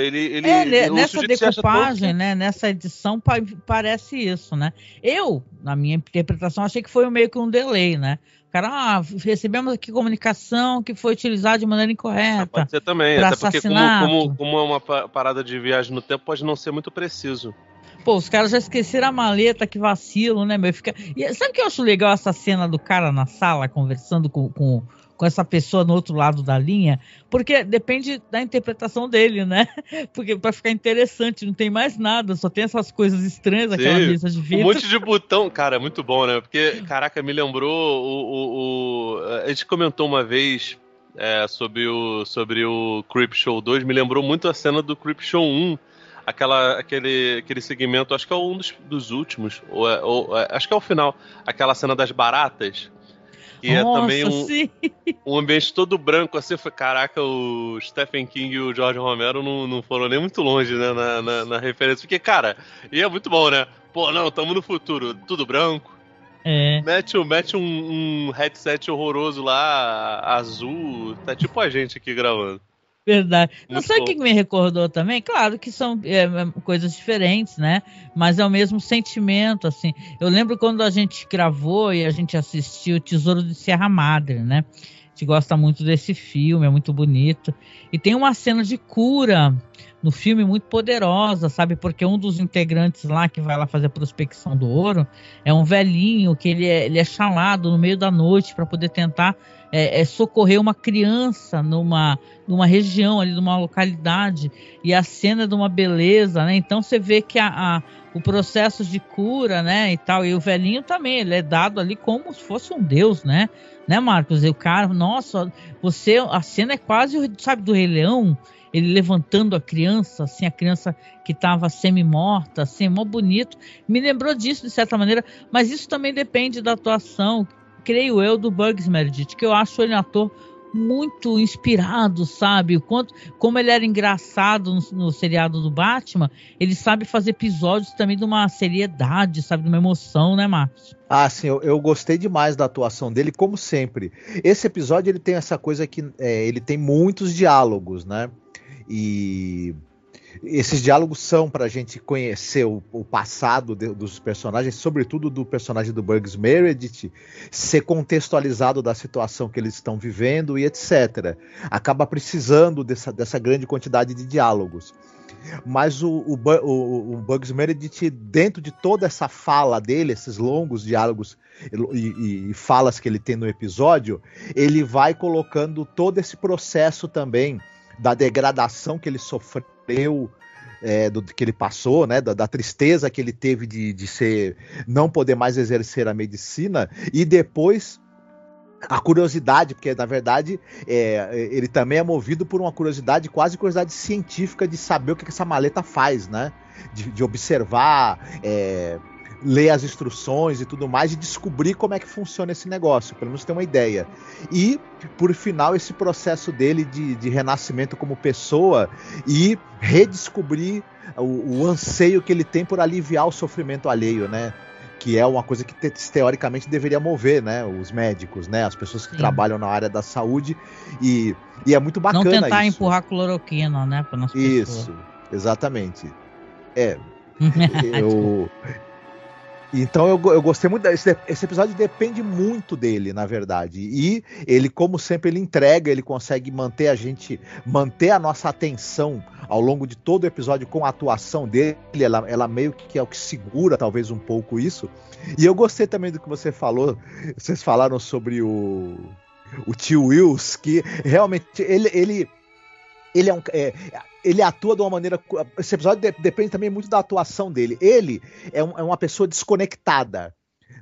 Nessa decupagem, né? Nessa edição, parece isso, né? Eu, na minha interpretação, achei que foi meio que um delay, né? Cara, recebemos aqui comunicação que foi utilizada de maneira incorreta.
Pode ser também, até porque como é uma parada de viagem no tempo, pode não ser muito preciso.
Pô, os caras já esqueceram a maleta, que vacilo, né, meu? E sabe o que eu acho legal, essa cena do cara na sala conversando com essa pessoa no outro lado da linha? Porque depende da interpretação dele, né? Porque pra ficar interessante, não tem mais nada, só tem essas coisas estranhas, aquela mesa de vidro.
Um monte de botão, cara, muito bom, né? Porque, caraca, me lembrou a gente comentou uma vez sobre o Creepshow 2, me lembrou muito a cena do Creepshow 1. Aquele segmento, acho que é um dos últimos, acho que é o final, aquela cena das baratas. Que é também
sim.
um ambiente todo branco, assim, foi, caraca, o Stephen King e o George Romero não foram nem muito longe, né, na referência, porque, cara, e é muito bom, né? Pô, não, tamo no futuro, tudo branco. Mete um headset horroroso lá, azul, tá tipo a gente aqui gravando.
Verdade. Não
Muito
sei o
bom.
que me recordou também. Claro que são coisas diferentes, né? Mas é o mesmo sentimento, assim. Eu lembro quando a gente gravou e a gente assistiu Tesouro de Serra Madre, né? A gente gosta muito desse filme, é muito bonito. E tem uma cena de cura no filme muito poderosa, sabe? Porque um dos integrantes lá que vai lá fazer a prospecção do ouro é um velhinho que ele é chamado no meio da noite para poder tentar socorrer uma criança numa região ali, numa localidade, e a cena é de uma beleza, né? Então você vê que o processo de cura, né, e tal, e o velhinho também, ele é dado ali como se fosse um deus, né, Marcos? E o cara, nossa, a cena é quase, sabe, do Rei Leão, ele levantando a criança, assim, a criança que estava semi-morta, assim, mó bonito, me lembrou disso de certa maneira, mas isso também depende da atuação, creio eu, do Burgess Meredith, que eu acho ele um ator muito inspirado, sabe? Como ele era engraçado no seriado do Batman, ele sabe fazer episódios também de uma seriedade, sabe? De uma emoção, né, Marcos?
Ah, sim, eu gostei demais da atuação dele, como sempre. Esse episódio ele tem essa coisa que ele tem muitos diálogos, né? E esses diálogos são para a gente conhecer o passado dos personagens, sobretudo do personagem do Burgess Meredith, ser contextualizado da situação que eles estão vivendo e etc. Acaba precisando dessa grande quantidade de diálogos. Mas o Burgess Meredith, dentro de toda essa fala dele, esses longos diálogos e falas que ele tem no episódio, ele vai colocando todo esse processo também da degradação que ele sofreu, do que ele passou, né, da tristeza que ele teve de não poder mais exercer a medicina, e depois a curiosidade, porque na verdade ele também é movido por uma curiosidade, quase curiosidade científica, de saber o que essa maleta faz, né, de observar, ler as instruções e tudo mais, e descobrir como é que funciona esse negócio, pelo menos ter uma ideia. E, por final, esse processo dele de renascimento como pessoa e redescobrir o anseio que ele tem por aliviar o sofrimento alheio, né? Que é uma coisa que teoricamente deveria mover, né, os médicos, né, as pessoas que trabalham na área da saúde, e é muito bacana isso.
Não tentar empurrar cloroquina, né, para nossa pessoa.
Isso, exatamente. Então eu gostei muito. Esse episódio depende muito dele, na verdade. E ele, como sempre, ele entrega, ele consegue manter a nossa atenção ao longo de todo o episódio com a atuação dele. Ela meio que é o que segura, talvez, um pouco isso. E eu gostei também do que você falou. Vocês falaram sobre o tio Wills, que realmente ele ele atua de uma maneira... Esse episódio depende também muito da atuação dele. Ele é uma pessoa desconectada,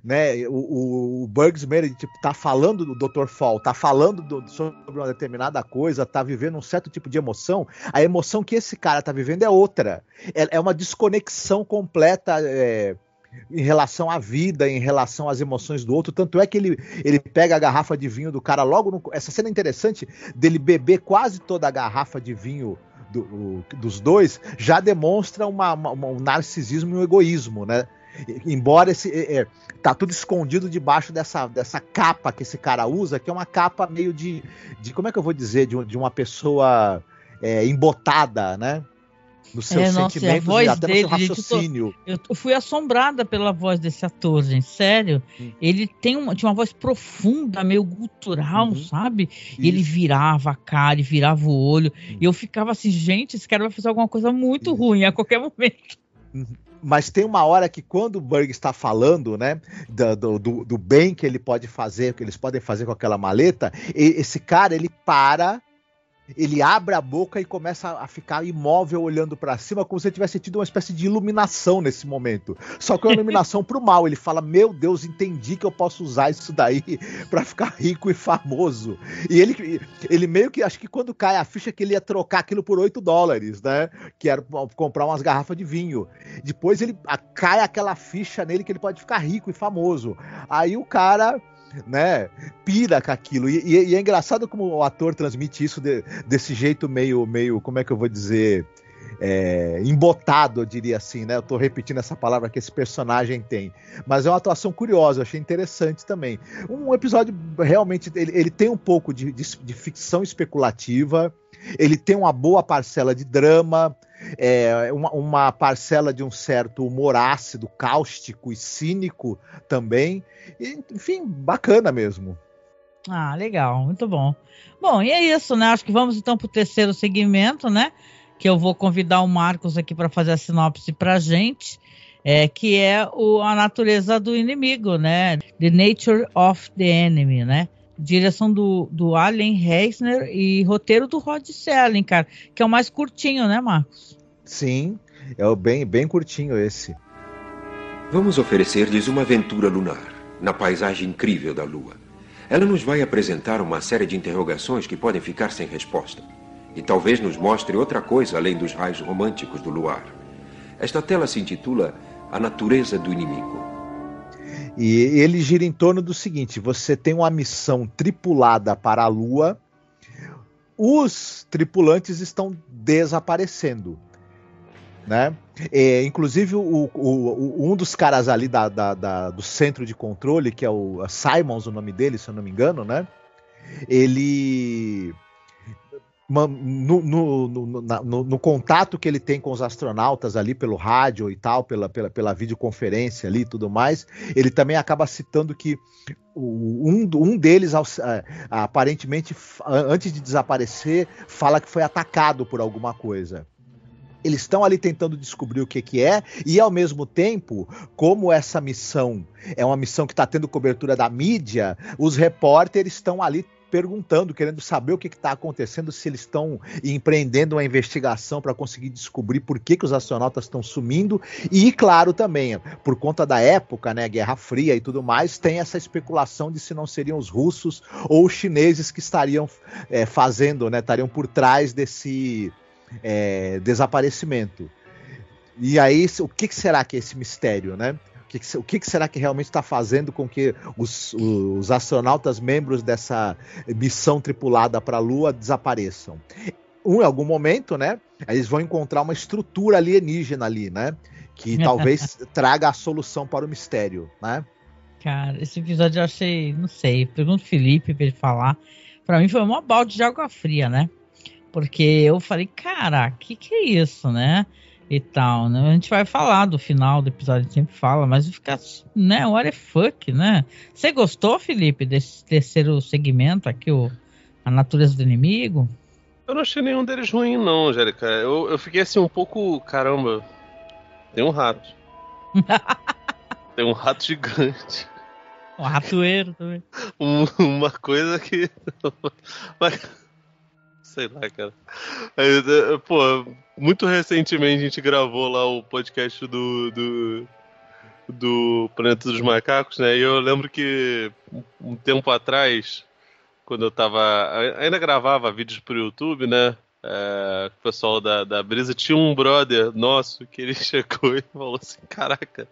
né? O Burgess Meredith tá falando do Dr. Fall, tá falando sobre uma determinada coisa, tá vivendo um certo tipo de emoção. A emoção que esse cara tá vivendo é outra. É uma desconexão completa em relação à vida, em relação às emoções do outro. Tanto é que ele pega a garrafa de vinho do cara logo... Essa cena é interessante, dele beber quase toda a garrafa de vinho dos dois, já demonstra um narcisismo e um egoísmo, né? Embora tá tudo escondido debaixo dessa capa que esse cara usa, que é uma capa meio de como é que eu vou dizer, de uma pessoa embotada, né? Nos seus sentimentos e até no seu raciocínio.
Eu fui assombrada pela voz desse ator, gente, sério. Ele tinha uma voz profunda, meio gutural, sabe? E ele virava a cara e virava o olho. E eu ficava assim, gente, esse cara vai fazer alguma coisa muito ruim a qualquer momento.
Mas tem uma hora que, quando o Burgess está falando, né, do bem que ele pode fazer, que eles podem fazer com aquela maleta, esse cara, ele para... Ele abre a boca e começa a ficar imóvel, olhando para cima, como se ele tivesse tido uma espécie de iluminação nesse momento. Só que é uma iluminação pro mal. Ele fala, meu Deus, entendi que eu posso usar isso daí para ficar rico e famoso. E ele meio que, acho que quando cai a ficha, que ele ia trocar aquilo por $8, né? Que era comprar umas garrafas de vinho. Depois cai aquela ficha nele que ele pode ficar rico e famoso. Aí o cara né, pira com aquilo. E é engraçado como o ator transmite isso desse jeito meio, como é que eu vou dizer, embotado, eu diria assim, né? Eu tô repetindo essa palavra que esse personagem tem. Mas é uma atuação curiosa, eu achei interessante também. Um episódio, realmente, ele tem um pouco de ficção especulativa, ele tem uma boa parcela de drama, uma parcela de um certo humor ácido, cáustico e cínico também. E, enfim, bacana mesmo.
Ah, legal, muito bom. Bom, e é isso, né? Acho que vamos então para o terceiro segmento, né? Que eu vou convidar o Marcos aqui para fazer a sinopse para a gente, que é a natureza do inimigo, né? The Nature of the Enemy, né? Direção do Allen Reisner e roteiro do Rod Serling, cara, que é o mais curtinho, né, Marcos?
Sim, é bem curtinho esse.
Vamos oferecer-lhes uma aventura lunar, na paisagem incrível da Lua. Ela nos vai apresentar uma série de interrogações que podem ficar sem resposta. E talvez nos mostre outra coisa além dos raios românticos do luar. Esta tela se intitula A Natureza do Inimigo.
E ele gira em torno do seguinte: você tem uma missão tripulada para a Lua, os tripulantes estão desaparecendo, né? Inclusive um dos caras ali do centro de controle, que é o Simons, o nome dele, se eu não me engano, né? Ele... No contato que ele tem com os astronautas ali pelo rádio e tal, pela videoconferência ali e tudo mais, ele também acaba citando que um deles, aparentemente, antes de desaparecer, fala que foi atacado por alguma coisa. Eles estão ali tentando descobrir o que é, e ao mesmo tempo, como essa missão é uma missão que está tendo cobertura da mídia, os repórteres estão ali perguntando, querendo saber o que está acontecendo, se eles estão empreendendo uma investigação para conseguir descobrir por que os astronautas estão sumindo. E, claro, também, por conta da época, né, Guerra Fria e tudo mais, tem essa especulação de se não seriam os russos ou os chineses que estariam fazendo, né, estariam por trás desse desaparecimento. E aí, o que será que é esse mistério, né? O que será que realmente está fazendo com que os astronautas membros dessa missão tripulada para a Lua desapareçam? Em algum momento, né, eles vão encontrar uma estrutura alienígena ali, né, que talvez traga a solução para o mistério, né? Cara,
esse episódio eu achei, não sei, pergunto o Felipe para ele falar. Para mim foi uma balde de água fria, né? Porque eu falei, cara, que é isso, né? E tal, né? A gente vai falar do final do episódio, a gente sempre fala, mas fica, né? What the fuck, né? Você gostou, Felipe, desse terceiro segmento aqui, a natureza do inimigo?
Eu não achei nenhum deles ruim, não, Angélica. Eu fiquei assim um pouco, caramba, tem um rato. Tem um rato gigante.
Um ratoeiro também.
Uma coisa que... Sei lá, cara. Pô, muito recentemente a gente gravou lá o podcast do Planeta dos Macacos, né? E eu lembro que um tempo atrás, quando eu ainda gravava vídeos pro YouTube, né? O pessoal da Brisa, tinha um brother nosso que ele chegou e falou assim: caraca,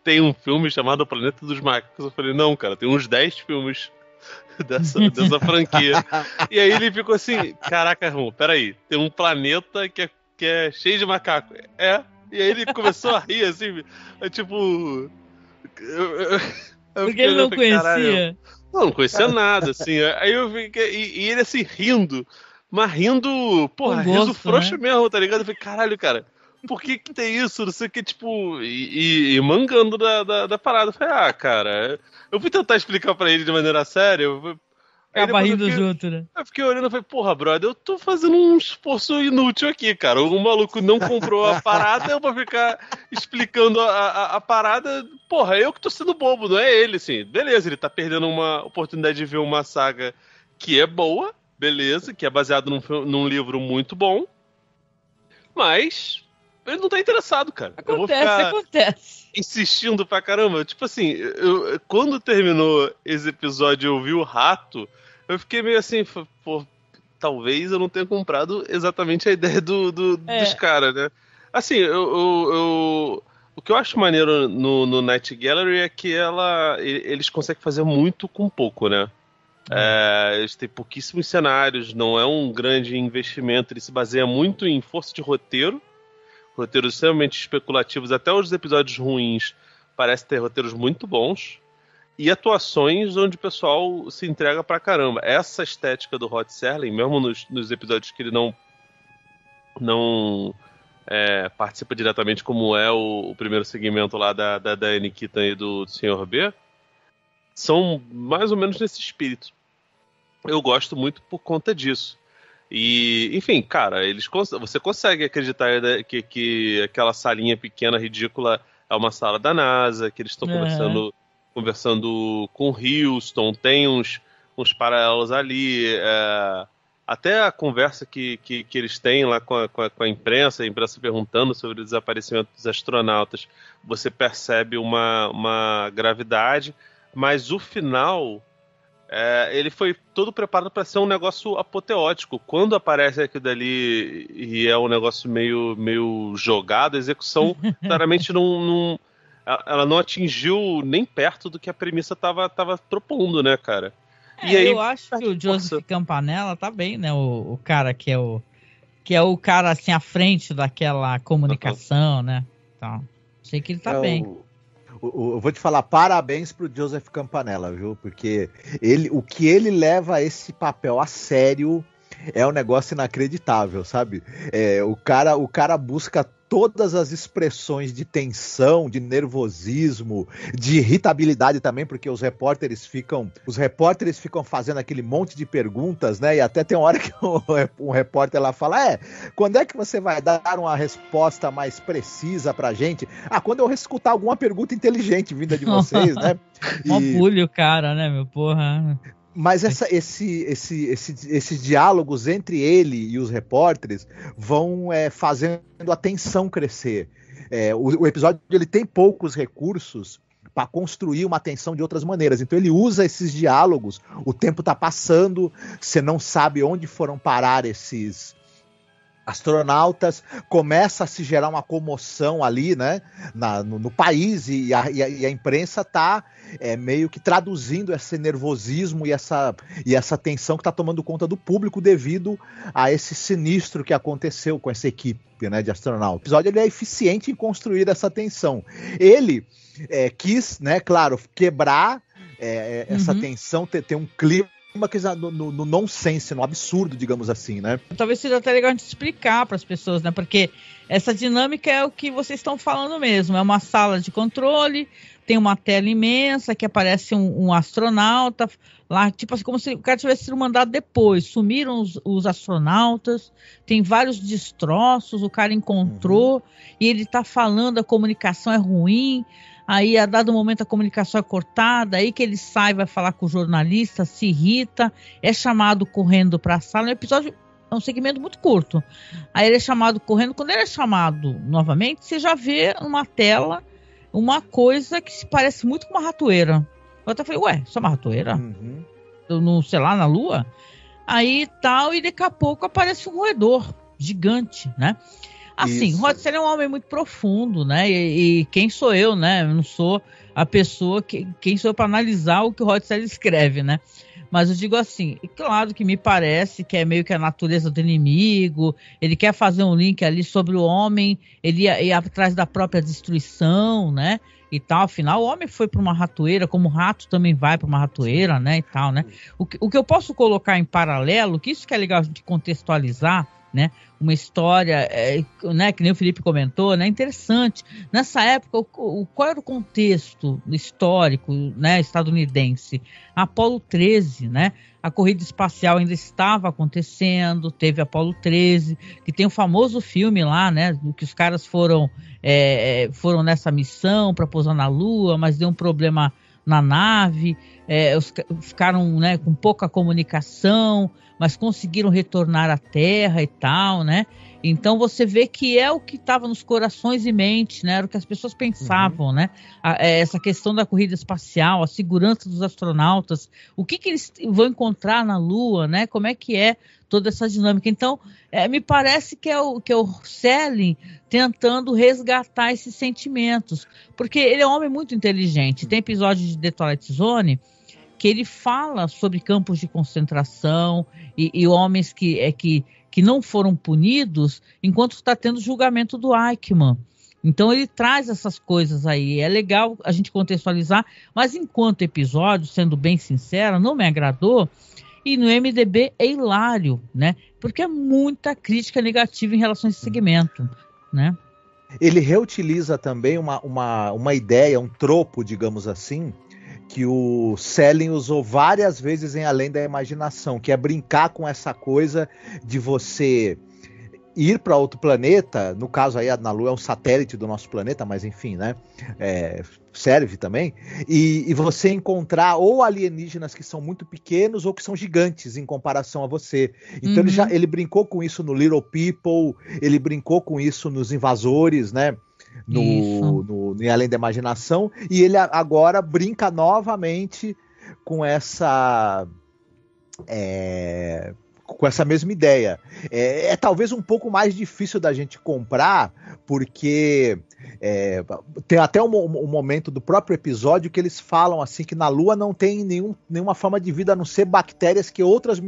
tem um filme chamado Planeta dos Macacos. Eu falei, não, cara, tem uns 10 filmes dessa franquia. E aí ele ficou assim, caraca, Ron, peraí, tem um planeta que é cheio de macaco. E aí ele começou a rir, assim, tipo...
Porque ele não conhecia?
Não conhecia nada, assim. Aí eu fiquei... E ele, assim, rindo. Mas rindo, porra, riso frouxo, né? Mesmo, tá ligado? Eu falei, caralho, cara, por que tem isso? Não sei o que, tipo... E mangando da parada. Eu falei, cara... Eu fui tentar explicar pra ele de maneira séria.
Acaba rindo junto, né?
Eu fiquei olhando e falei, porra, brother, eu tô fazendo um esforço inútil aqui, cara. O maluco não comprou a parada, eu vou ficar explicando a parada. Porra, eu que tô sendo bobo, não é ele, assim. Beleza, ele tá perdendo uma oportunidade de ver uma saga que é boa, beleza, que é baseado num livro muito bom. Mas... ele não tá interessado, cara.
Acontece.
Insistindo pra caramba. Tipo assim, quando terminou esse episódio e eu vi o rato, eu fiquei meio assim, pô, talvez eu não tenha comprado exatamente a ideia dos caras, né? Assim, O que eu acho maneiro no Night Gallery é que eles conseguem fazer muito com pouco, né? Eles têm pouquíssimos cenários, não é um grande investimento, ele se baseia muito em força de roteiros extremamente especulativos, até os episódios ruins parecem ter roteiros muito bons, e atuações onde o pessoal se entrega pra caramba. Essa estética do Rod Serling, mesmo nos episódios que ele não participa diretamente, como é o primeiro segmento lá da Diane Keaton e do Sr. B, são mais ou menos nesse espírito. Eu gosto muito por conta disso. E, enfim, cara, você consegue acreditar que aquela salinha pequena, ridícula, é uma sala da NASA, que eles estão conversando com Houston, tem uns paralelos ali. Até a conversa que eles têm lá com a imprensa perguntando sobre o desaparecimento dos astronautas, você percebe uma gravidade, mas o final... ele foi todo preparado para ser um negócio apoteótico. Quando aparece aquilo dali e é um negócio meio jogado, a execução claramente ela não atingiu nem perto do que a premissa tava propondo, né, cara? E aí,
eu acho que o Joseph Campanella tá bem, né? O cara que é o cara assim à frente daquela comunicação, né? Então, achei que ele tá bem.
Eu vou te falar, parabéns pro Joseph Campanella, viu? Porque o que ele leva a esse papel a sério é um negócio inacreditável, sabe? O cara busca todas as expressões de tensão, de nervosismo, de irritabilidade também, porque os repórteres ficam fazendo aquele monte de perguntas, né? E até tem uma hora que um repórter lá fala, quando é que você vai dar uma resposta mais precisa pra gente? Quando eu escutar alguma pergunta inteligente vinda de vocês, né?
Mó bulho, cara, né, meu porra...
Mas esses diálogos entre ele e os repórteres vão fazendo a tensão crescer. O episódio ele tem poucos recursos para construir uma tensão de outras maneiras. Então ele usa esses diálogos, o tempo está passando, você não sabe onde foram parar esses astronautas, começa a se gerar uma comoção ali, né, no país, e a imprensa está meio que traduzindo esse nervosismo e essa tensão que está tomando conta do público devido a esse sinistro que aconteceu com essa equipe, né, de astronautas. O episódio ele é eficiente em construir essa tensão. Ele quis, né, claro, quebrar essa tensão, ter um clima no nonsense, no absurdo, digamos assim, né?
Talvez seja até legal a gente explicar para as pessoas, né? Porque essa dinâmica é o que vocês estão falando mesmo. É uma sala de controle, tem uma tela imensa que aparece um astronauta lá, tipo assim, como se o cara tivesse sido mandado depois. Sumiram os astronautas, tem vários destroços, o cara encontrou e ele tá falando, a comunicação é ruim. Aí, a dado momento, a comunicação é cortada, aí que ele sai, vai falar com o jornalista, se irrita, é chamado correndo para a sala. O episódio é um segmento muito curto. Aí ele é chamado correndo. Quando ele é chamado novamente, você já vê numa tela uma coisa que se parece muito com uma ratoeira. Eu até falei, isso é uma ratoeira? Sei lá, na Lua? Aí tal, e daqui a pouco aparece um roedor gigante, né? Assim, Rod Serling é um homem muito profundo, né? E quem sou eu, né? Eu não sou a pessoa quem sou eu para analisar o que o Rod Serling escreve, né? Mas eu digo assim, claro que me parece que é meio que a natureza do inimigo, ele quer fazer um link ali sobre o homem, ele ia atrás da própria destruição, né? E tal, afinal o homem foi para uma ratoeira, como o rato também vai para uma ratoeira, né? E tal, né? O que eu posso colocar em paralelo, que isso que é legal a gente contextualizar, né? Uma história, né, que nem o Felipe comentou, né, interessante. Nessa época, qual era o contexto histórico, né, estadunidense? Apolo 13, né? A corrida espacial ainda estava acontecendo, teve Apolo 13, que tem o famoso filme lá, né, que os caras foram nessa missão para pousar na Lua, mas deu um problema na nave, ficaram, né, com pouca comunicação, mas conseguiram retornar à Terra e tal, né? Então você vê que é o que estava nos corações e mentes, né? Era o que as pessoas pensavam, né? Essa questão da corrida espacial, a segurança dos astronautas, o que eles vão encontrar na Lua, né? Como é que é toda essa dinâmica. Então, me parece que é o Selig tentando resgatar esses sentimentos, porque ele é um homem muito inteligente. Tem episódio de The Twilight Zone que ele fala sobre campos de concentração e homens que não foram punidos enquanto está tendo julgamento do Eichmann. Então ele traz essas coisas aí. É legal a gente contextualizar, mas enquanto episódio, sendo bem sincera, não me agradou. E no MDB é hilário, né? Porque é muita crítica negativa em relação a esse segmento, né?
Ele reutiliza também uma ideia, um tropo, digamos assim, que o Selig usou várias vezes em Além da Imaginação, que é brincar com essa coisa de você ir para outro planeta, no caso aí na Lua é um satélite do nosso planeta, mas enfim, né, serve também, e você encontrar ou alienígenas que são muito pequenos ou que são gigantes em comparação a você. Então ele brincou com isso no Little People, ele brincou com isso nos Invasores, né, em Além da Imaginação, e ele agora brinca novamente com essa mesma ideia. É talvez um pouco mais difícil da gente comprar, porque tem até um momento do próprio episódio que eles falam assim que na Lua não tem nenhuma forma de vida a não ser bactérias que outras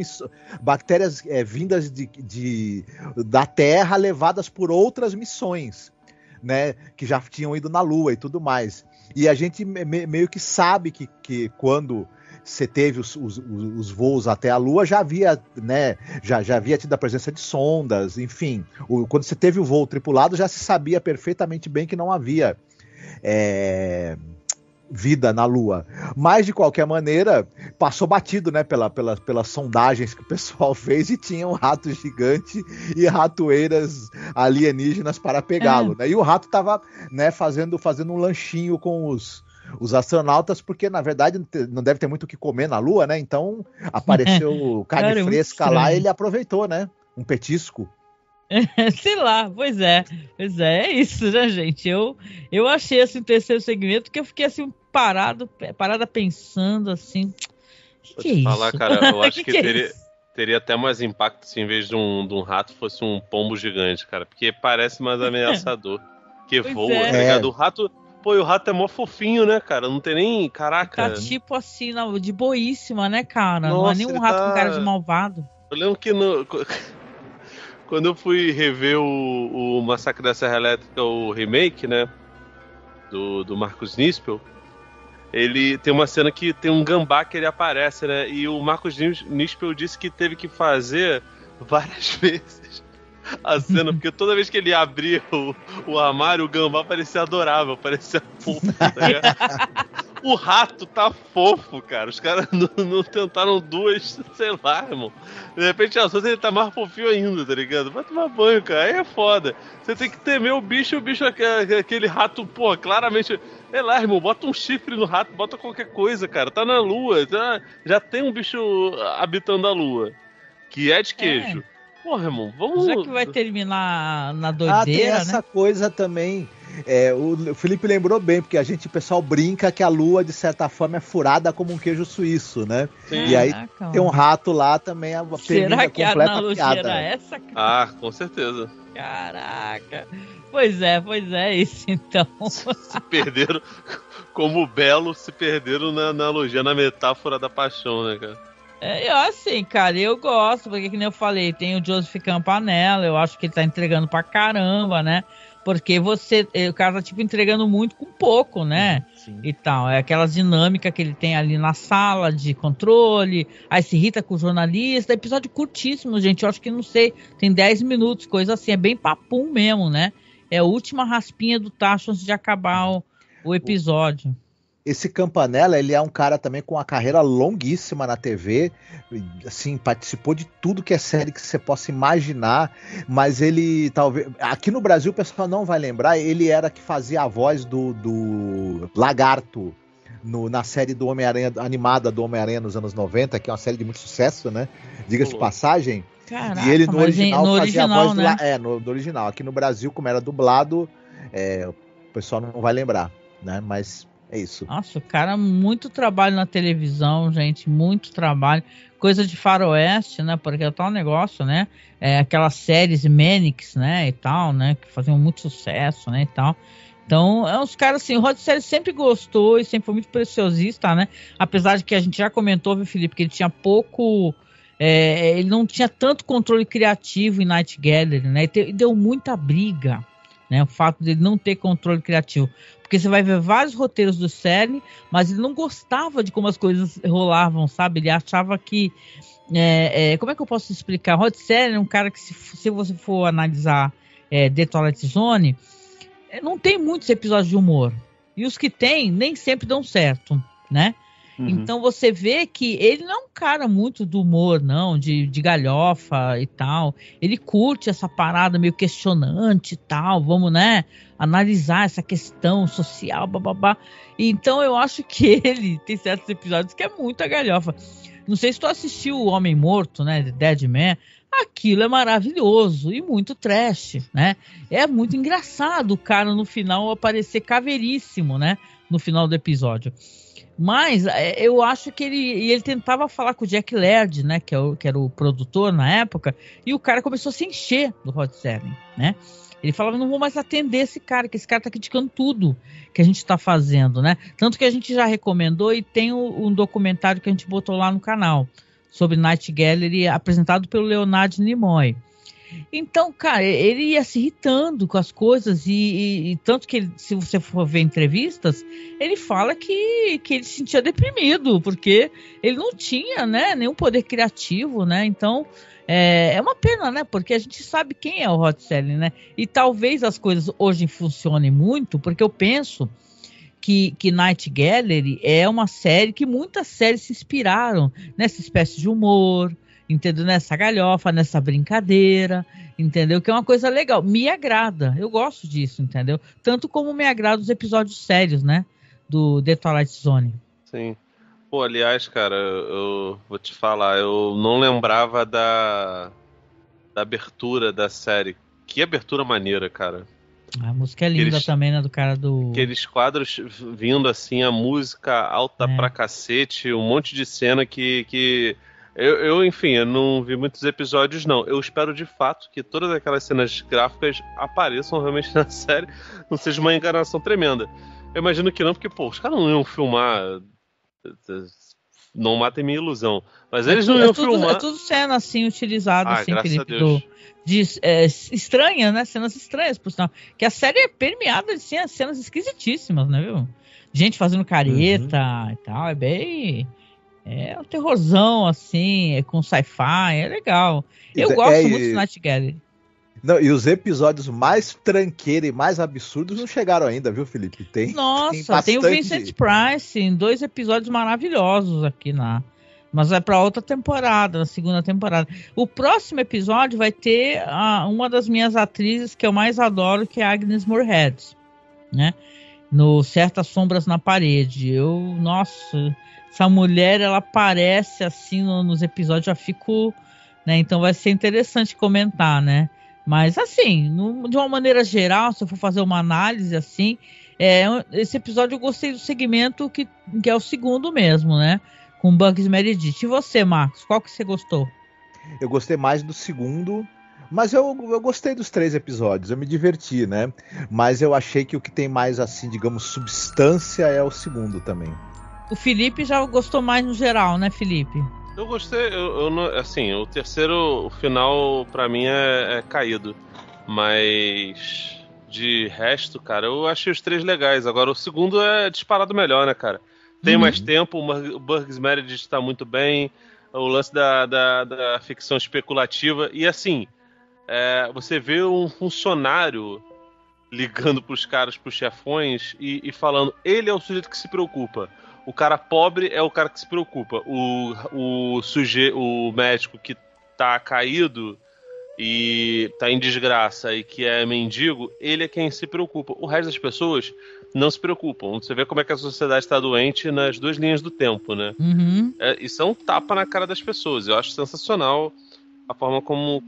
bactérias vindas da Terra levadas por outras missões, né, que já tinham ido na Lua e tudo mais. E a gente meio que sabe que quando você teve os voos até a Lua, já havia, né, já havia tido a presença de sondas, enfim. Quando você teve o voo tripulado, já se sabia perfeitamente bem que não havia vida na Lua. Mas, de qualquer maneira, passou batido, né, pelas sondagens que o pessoal fez, e tinha um rato gigante e ratoeiras alienígenas para pegá-lo. Né? E o rato estava, né, fazendo um lanchinho com os astronautas, porque na verdade não deve ter muito o que comer na Lua, né? Então apareceu carne fresca lá e ele aproveitou, né? Um petisco.
Sei lá, pois é, isso, né, gente? Eu achei assim, o terceiro segmento que eu fiquei assim parada pensando assim, que é isso?
Falar, cara, eu acho que teria até mais impacto se em vez de um rato fosse um pombo gigante, cara, porque parece mais ameaçador, que
Pois
voa,
é.
tá ligado? O rato, pô, e o rato é mó fofinho, né, cara? Não tem nem, caraca.
Tá tipo assim, de boíssima, né, cara? Não é
Nossa,
nem um
ele
rato
tá-
com cara de malvado.
Eu lembro que quando eu fui rever o Massacre da Serra Elétrica, o remake, né, do Marcus Nispel, ele tem uma cena que tem um gambá que ele aparece, né, e o Marcus Nispel disse que teve que fazer várias vezes a cena, porque toda vez que ele abria o armário, o gambá parecia adorável, parecia fofo, tá ligado? O rato tá fofo, cara. Os caras não tentaram duas, sei lá, irmão. De repente, às vezes ele tá mais fofinho ainda, tá ligado? Vai tomar banho, cara. Aí é foda. Você tem que temer o bicho aquele rato, pô, claramente. Sei lá, irmão, bota um chifre no rato, bota qualquer coisa, cara. Tá na lua, já tem um bicho habitando a lua, que é de queijo. Porra, irmão, vamos.
Já que vai terminar na
Tem
doideira,
essa
né?
coisa também. O Felipe lembrou bem, porque o pessoal brinca que a Lua, de certa forma, é furada como um queijo suíço, né?
Sim.
E aí
Caraca,
tem um rato lá também,
Será que a
completa
analogia
piada.
era essa?
Ah, com certeza.
Caraca. Pois é, isso então.
Se perderam, como o Belo, se perderam na analogia, na metáfora da paixão, né, cara?
Assim, cara, eu gosto, porque que nem eu falei, tem o Joseph Campanella, eu acho que ele tá entregando pra caramba, né? Porque o cara tá tipo entregando muito com pouco, né?
Sim.
E tal, é aquela dinâmica que ele tem ali na sala de controle, aí se irrita com o jornalista, episódio curtíssimo, gente, eu acho que não sei, tem 10 minutos, coisa assim, é bem papum mesmo, né? É a última raspinha do tacho antes de acabar o episódio.
Esse Campanella, ele é um cara também com uma carreira longuíssima na TV, assim, participou de tudo que é série que você possa imaginar, mas ele, talvez, aqui no Brasil o pessoal não vai lembrar, ele era que fazia a voz do Lagarto na série do Homem-Aranha, animada do Homem-Aranha nos anos 90, que é uma série de muito sucesso, né? Diga-se de passagem.
Caraca,
e ele no original fazia
original,
a voz
né?
do original. Aqui no Brasil, como era dublado, o pessoal não vai lembrar, né? Mas é isso.
Nossa, o cara, muito trabalho na televisão, gente, muito trabalho. Coisa de faroeste, né? Porque é tal negócio, né? Aquelas séries Mannix, né? E tal, né? Que faziam muito sucesso, né? E tal. Então, os caras, assim, o Rod Serling sempre gostou e sempre foi muito preciosista, né? Apesar de que a gente já comentou, viu, Felipe, que ele tinha pouco... ele não tinha tanto controle criativo em Night Gallery, né? E deu muita briga, né? O fato dele não ter controle criativo. Porque você vai ver vários roteiros do Serling, mas ele não gostava de como as coisas rolavam, sabe? Ele achava que... como é que eu posso explicar? Rod Serling é um cara que, se você for analisar The Twilight Zone... não tem muitos episódios de humor. E os que tem, nem sempre dão certo, né?
Uhum.
Então você vê que ele não é um cara muito do humor, não, de galhofa e tal. Ele curte essa parada meio questionante e tal. Vamos, né, analisar essa questão social, bababá. Então eu acho que ele tem certos episódios que é muita galhofa. Não sei se tu assistiu O Homem Morto, né, de Dead Man. Aquilo é maravilhoso e muito trash, né? É muito engraçado o cara no final aparecer caveiríssimo, né? No final do episódio. Mas eu acho que ele tentava falar com o Jack Laird, né? Que era o produtor na época. E o cara começou a se encher do Rod Serling, né? Ele falava, não vou mais atender esse cara, que esse cara tá criticando tudo que a gente tá fazendo, né? Tanto que a gente já recomendou e tem um documentário que a gente botou lá no canal sobre Night Gallery, apresentado pelo Leonard Nimoy. Então, cara, ele ia se irritando com as coisas e tanto que se você for ver entrevistas, ele fala que ele se sentia deprimido, porque ele não tinha, né, nenhum poder criativo, né? Então, é uma pena, né? Porque a gente sabe quem é o Rod Serling, né? E talvez as coisas hoje funcionem muito, porque eu penso que Night Gallery é uma série que muitas séries se inspiraram nessa espécie de humor, entendeu? Nessa galhofa, nessa brincadeira, entendeu? Que é uma coisa legal, me agrada, eu gosto disso, entendeu? Tanto como me agrada os episódios sérios, né? Do The Twilight Zone.
Sim. Pô, aliás, cara, eu vou te falar, eu não lembrava da abertura da série. Que abertura maneira, cara.
A música é linda também, né? Do cara do...
Aqueles quadros vindo assim, a música alta pra cacete, um monte de cena que enfim, eu não vi muitos episódios, não. Eu espero de fato que todas aquelas cenas gráficas apareçam realmente na série, não seja uma enganação tremenda. Eu imagino que não, porque, pô, os caras não iam filmar... Não matem minha ilusão. Mas eles não iam filmar...
É tudo cena, assim, utilizada, assim,
graças
Felipe,
a Deus.
estranha, né? Cenas estranhas, por sinal. Que a série é permeada de cenas esquisitíssimas, né, viu? Gente fazendo careta e tal, é bem... É um terrorzão, assim, com sci-fi, é legal. Eu gosto muito de Night Gallery.
Não, e os episódios mais tranqueira e mais absurdos não chegaram ainda, viu, Felipe?
Nossa, tem o Vincent Price em 2 episódios maravilhosos aqui mas é para outra temporada, na segunda temporada. O próximo episódio vai ter uma das minhas atrizes que eu mais adoro, que é a Agnes Moorehead, né? No Certas Sombras na Parede. Nossa, essa mulher, ela aparece assim nos episódios, já fico, né? Então vai ser interessante comentar, né? Mas assim, de uma maneira geral, se eu for fazer uma análise assim, esse episódio eu gostei do segmento que é o segundo mesmo, né? Com Bugs Meredith. E você, Marcos, qual que você gostou?
Eu gostei mais do segundo, mas eu gostei dos 3 episódios, eu me diverti, né? Mas eu achei que o que tem mais, assim, digamos, substância é o segundo também.
O Felipe já gostou mais no geral, né, Felipe?
Eu gostei, assim, o terceiro, o final pra mim é caído, mas de resto, cara, eu achei os 3 legais. Agora o segundo é disparado melhor, né, cara? Tem mais tempo, o Bugs Meredith tá muito bem, o lance da ficção especulativa, e assim, você vê um funcionário ligando pros caras, pros chefões, e falando, ele é o sujeito que se preocupa. O cara pobre é o cara que se preocupa. O médico que tá caído e tá em desgraça e que é mendigo, ele é quem se preocupa. O resto das pessoas não se preocupam. Você vê como é que a sociedade está doente nas duas linhas do tempo, né?
Uhum.
Isso é um tapa na cara das pessoas. Eu acho sensacional a forma como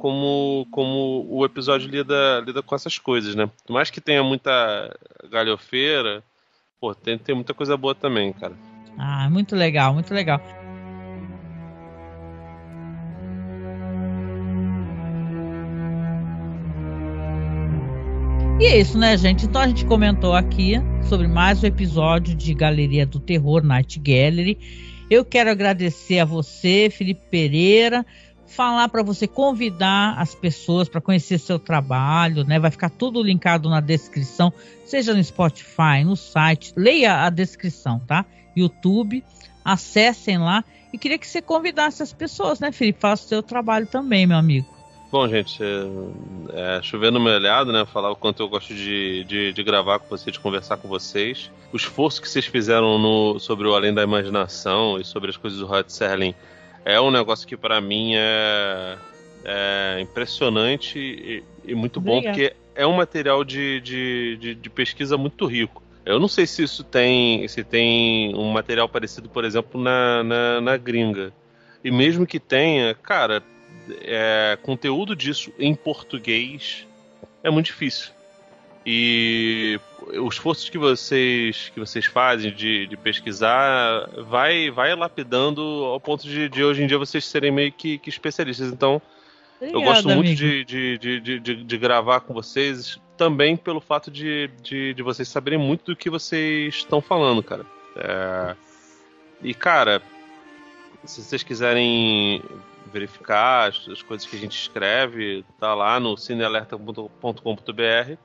o episódio lida com essas coisas, né? Por mais que tenha muita galhofeira, pô, tem muita coisa boa também, cara.
Ah, muito legal, muito legal. E é isso, né, gente? Então a gente comentou aqui sobre mais um episódio de Galeria do Terror, Night Gallery. Eu quero agradecer a você, Felipe Pereira, falar para você convidar as pessoas para conhecer seu trabalho, né? Vai ficar tudo linkado na descrição, seja no Spotify, no site. Leia a descrição, tá? YouTube, acessem lá. E queria que você convidasse as pessoas, né, Felipe? Faça o seu trabalho também, meu amigo.
Bom, gente, chovendo no meu olhado, né? Falar o quanto eu gosto de gravar com vocês, de conversar com vocês. O esforço que vocês fizeram sobre o Além da Imaginação e sobre as coisas do Rod Serling é um negócio que para mim é impressionante e muito bom. Obrigada. Porque é um material de pesquisa muito rico. Eu não sei se tem um material parecido, por exemplo, na gringa. E mesmo que tenha, cara, conteúdo disso em português é muito difícil. E os esforços que vocês fazem de pesquisar vai lapidando ao ponto de hoje em dia vocês serem meio que especialistas. Então, obrigada, eu gosto muito de gravar com vocês, também pelo fato de vocês saberem muito do que vocês estão falando, cara. E, cara, se vocês quiserem verificar as coisas que a gente escreve, tá lá no cinealerta.com.br.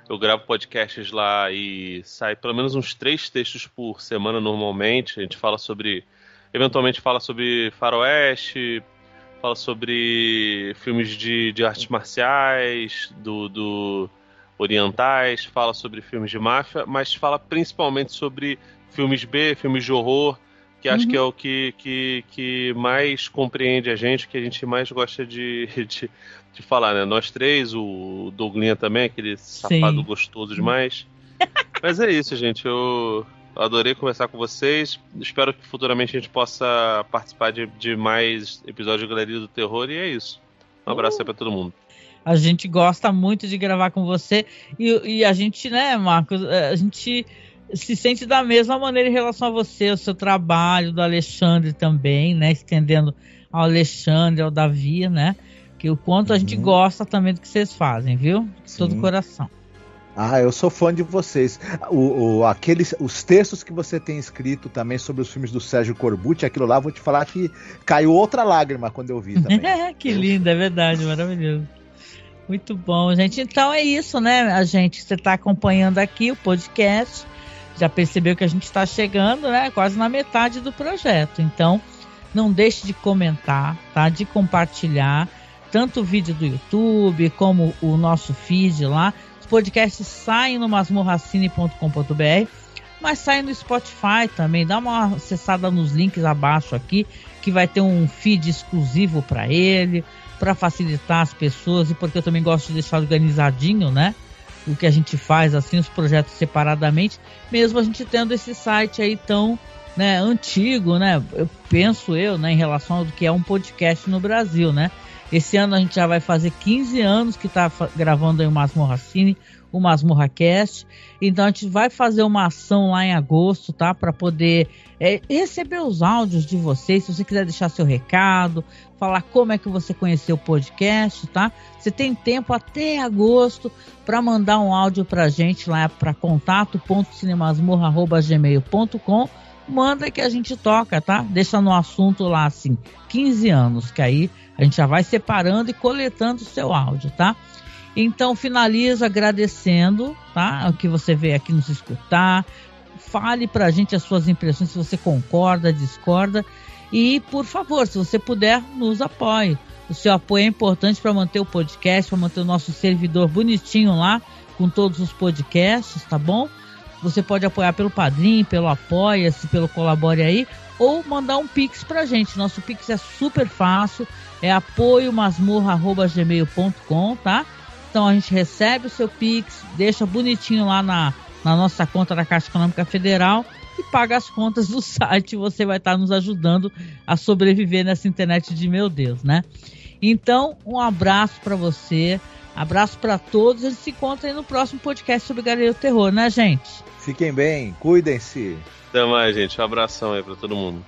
Eu gravo podcasts lá e sai pelo menos uns 3 textos por semana normalmente. A gente eventualmente fala sobre faroeste, fala sobre filmes de artes marciais, do orientais, fala sobre filmes de máfia, mas fala principalmente sobre filmes B, filmes de horror, que acho que é o que mais compreende a gente, que a gente mais gosta de falar, né? Nós três, o Douglinha também, aquele safado gostoso demais. Mas é isso, gente. Eu adorei conversar com vocês. Espero que futuramente a gente possa participar de mais episódios de Galeria do Terror. E é isso. Um abraço aí pra todo mundo.
A gente gosta muito de gravar com você. E a gente, né, Marcos? A gente se sente da mesma maneira em relação a você, ao seu trabalho, do Alexandre também, né? Estendendo ao Alexandre, ao Davi, né? Que o quanto a gente gosta também do que vocês fazem, viu? De todo o coração.
Ah, eu sou fã de vocês. Os textos que você tem escrito também sobre os filmes do Sérgio Corbucci, aquilo lá, vou te falar que caiu outra lágrima quando eu vi também.
Que lindo, é verdade, maravilhoso. Muito bom, gente. Então é isso, né, a gente? Você está acompanhando aqui o podcast. Já percebeu que a gente está chegando, né, quase na metade do projeto. Então, não deixe de comentar, tá? De compartilhar tanto o vídeo do YouTube como o nosso feed lá. Os podcasts saem no masmorracine.com.br, mas saem no Spotify também. Dá uma acessada nos links abaixo aqui, que vai ter um feed exclusivo para ele, para facilitar as pessoas e porque eu também gosto de deixar organizadinho, né? O que a gente faz, assim, os projetos separadamente, mesmo a gente tendo esse site aí tão, né, antigo, né? Eu penso, né, em relação ao que é um podcast no Brasil, né? Esse ano a gente já vai fazer 15 anos que está gravando aí o Masmorracine, o MasmorraCast. Então a gente vai fazer uma ação lá em agosto, tá? Para poder receber os áudios de vocês. Se você quiser deixar seu recado, falar como é que você conheceu o podcast, tá? Você tem tempo até agosto para mandar um áudio pra gente lá para contato.cinemasmorra@gmail.com. Manda que a gente toca, tá? Deixa no assunto lá assim, 15 anos, que aí a gente já vai separando e coletando o seu áudio, tá? Então finalizo agradecendo, tá? O que você veio aqui nos escutar. Fale pra gente as suas impressões, se você concorda, discorda. E, por favor, se você puder, nos apoie. O seu apoio é importante para manter o podcast, para manter o nosso servidor bonitinho lá, com todos os podcasts, tá bom? Você pode apoiar pelo Padrim, pelo Apoia-se, pelo Colabore aí, ou mandar um Pix pra gente. Nosso Pix é super fácil, é apoiomasmorra@gmail.com, tá? Então a gente recebe o seu Pix, deixa bonitinho lá na nossa conta da Caixa Econômica Federal e paga as contas do site. Você vai estar nos ajudando a sobreviver nessa internet de meu Deus, né? Então, um abraço para você, abraço para todos. A gente se encontra aí no próximo podcast sobre Galeria do Terror, né, gente?
Fiquem bem, cuidem-se.
Até mais, gente. Um abração aí para todo mundo.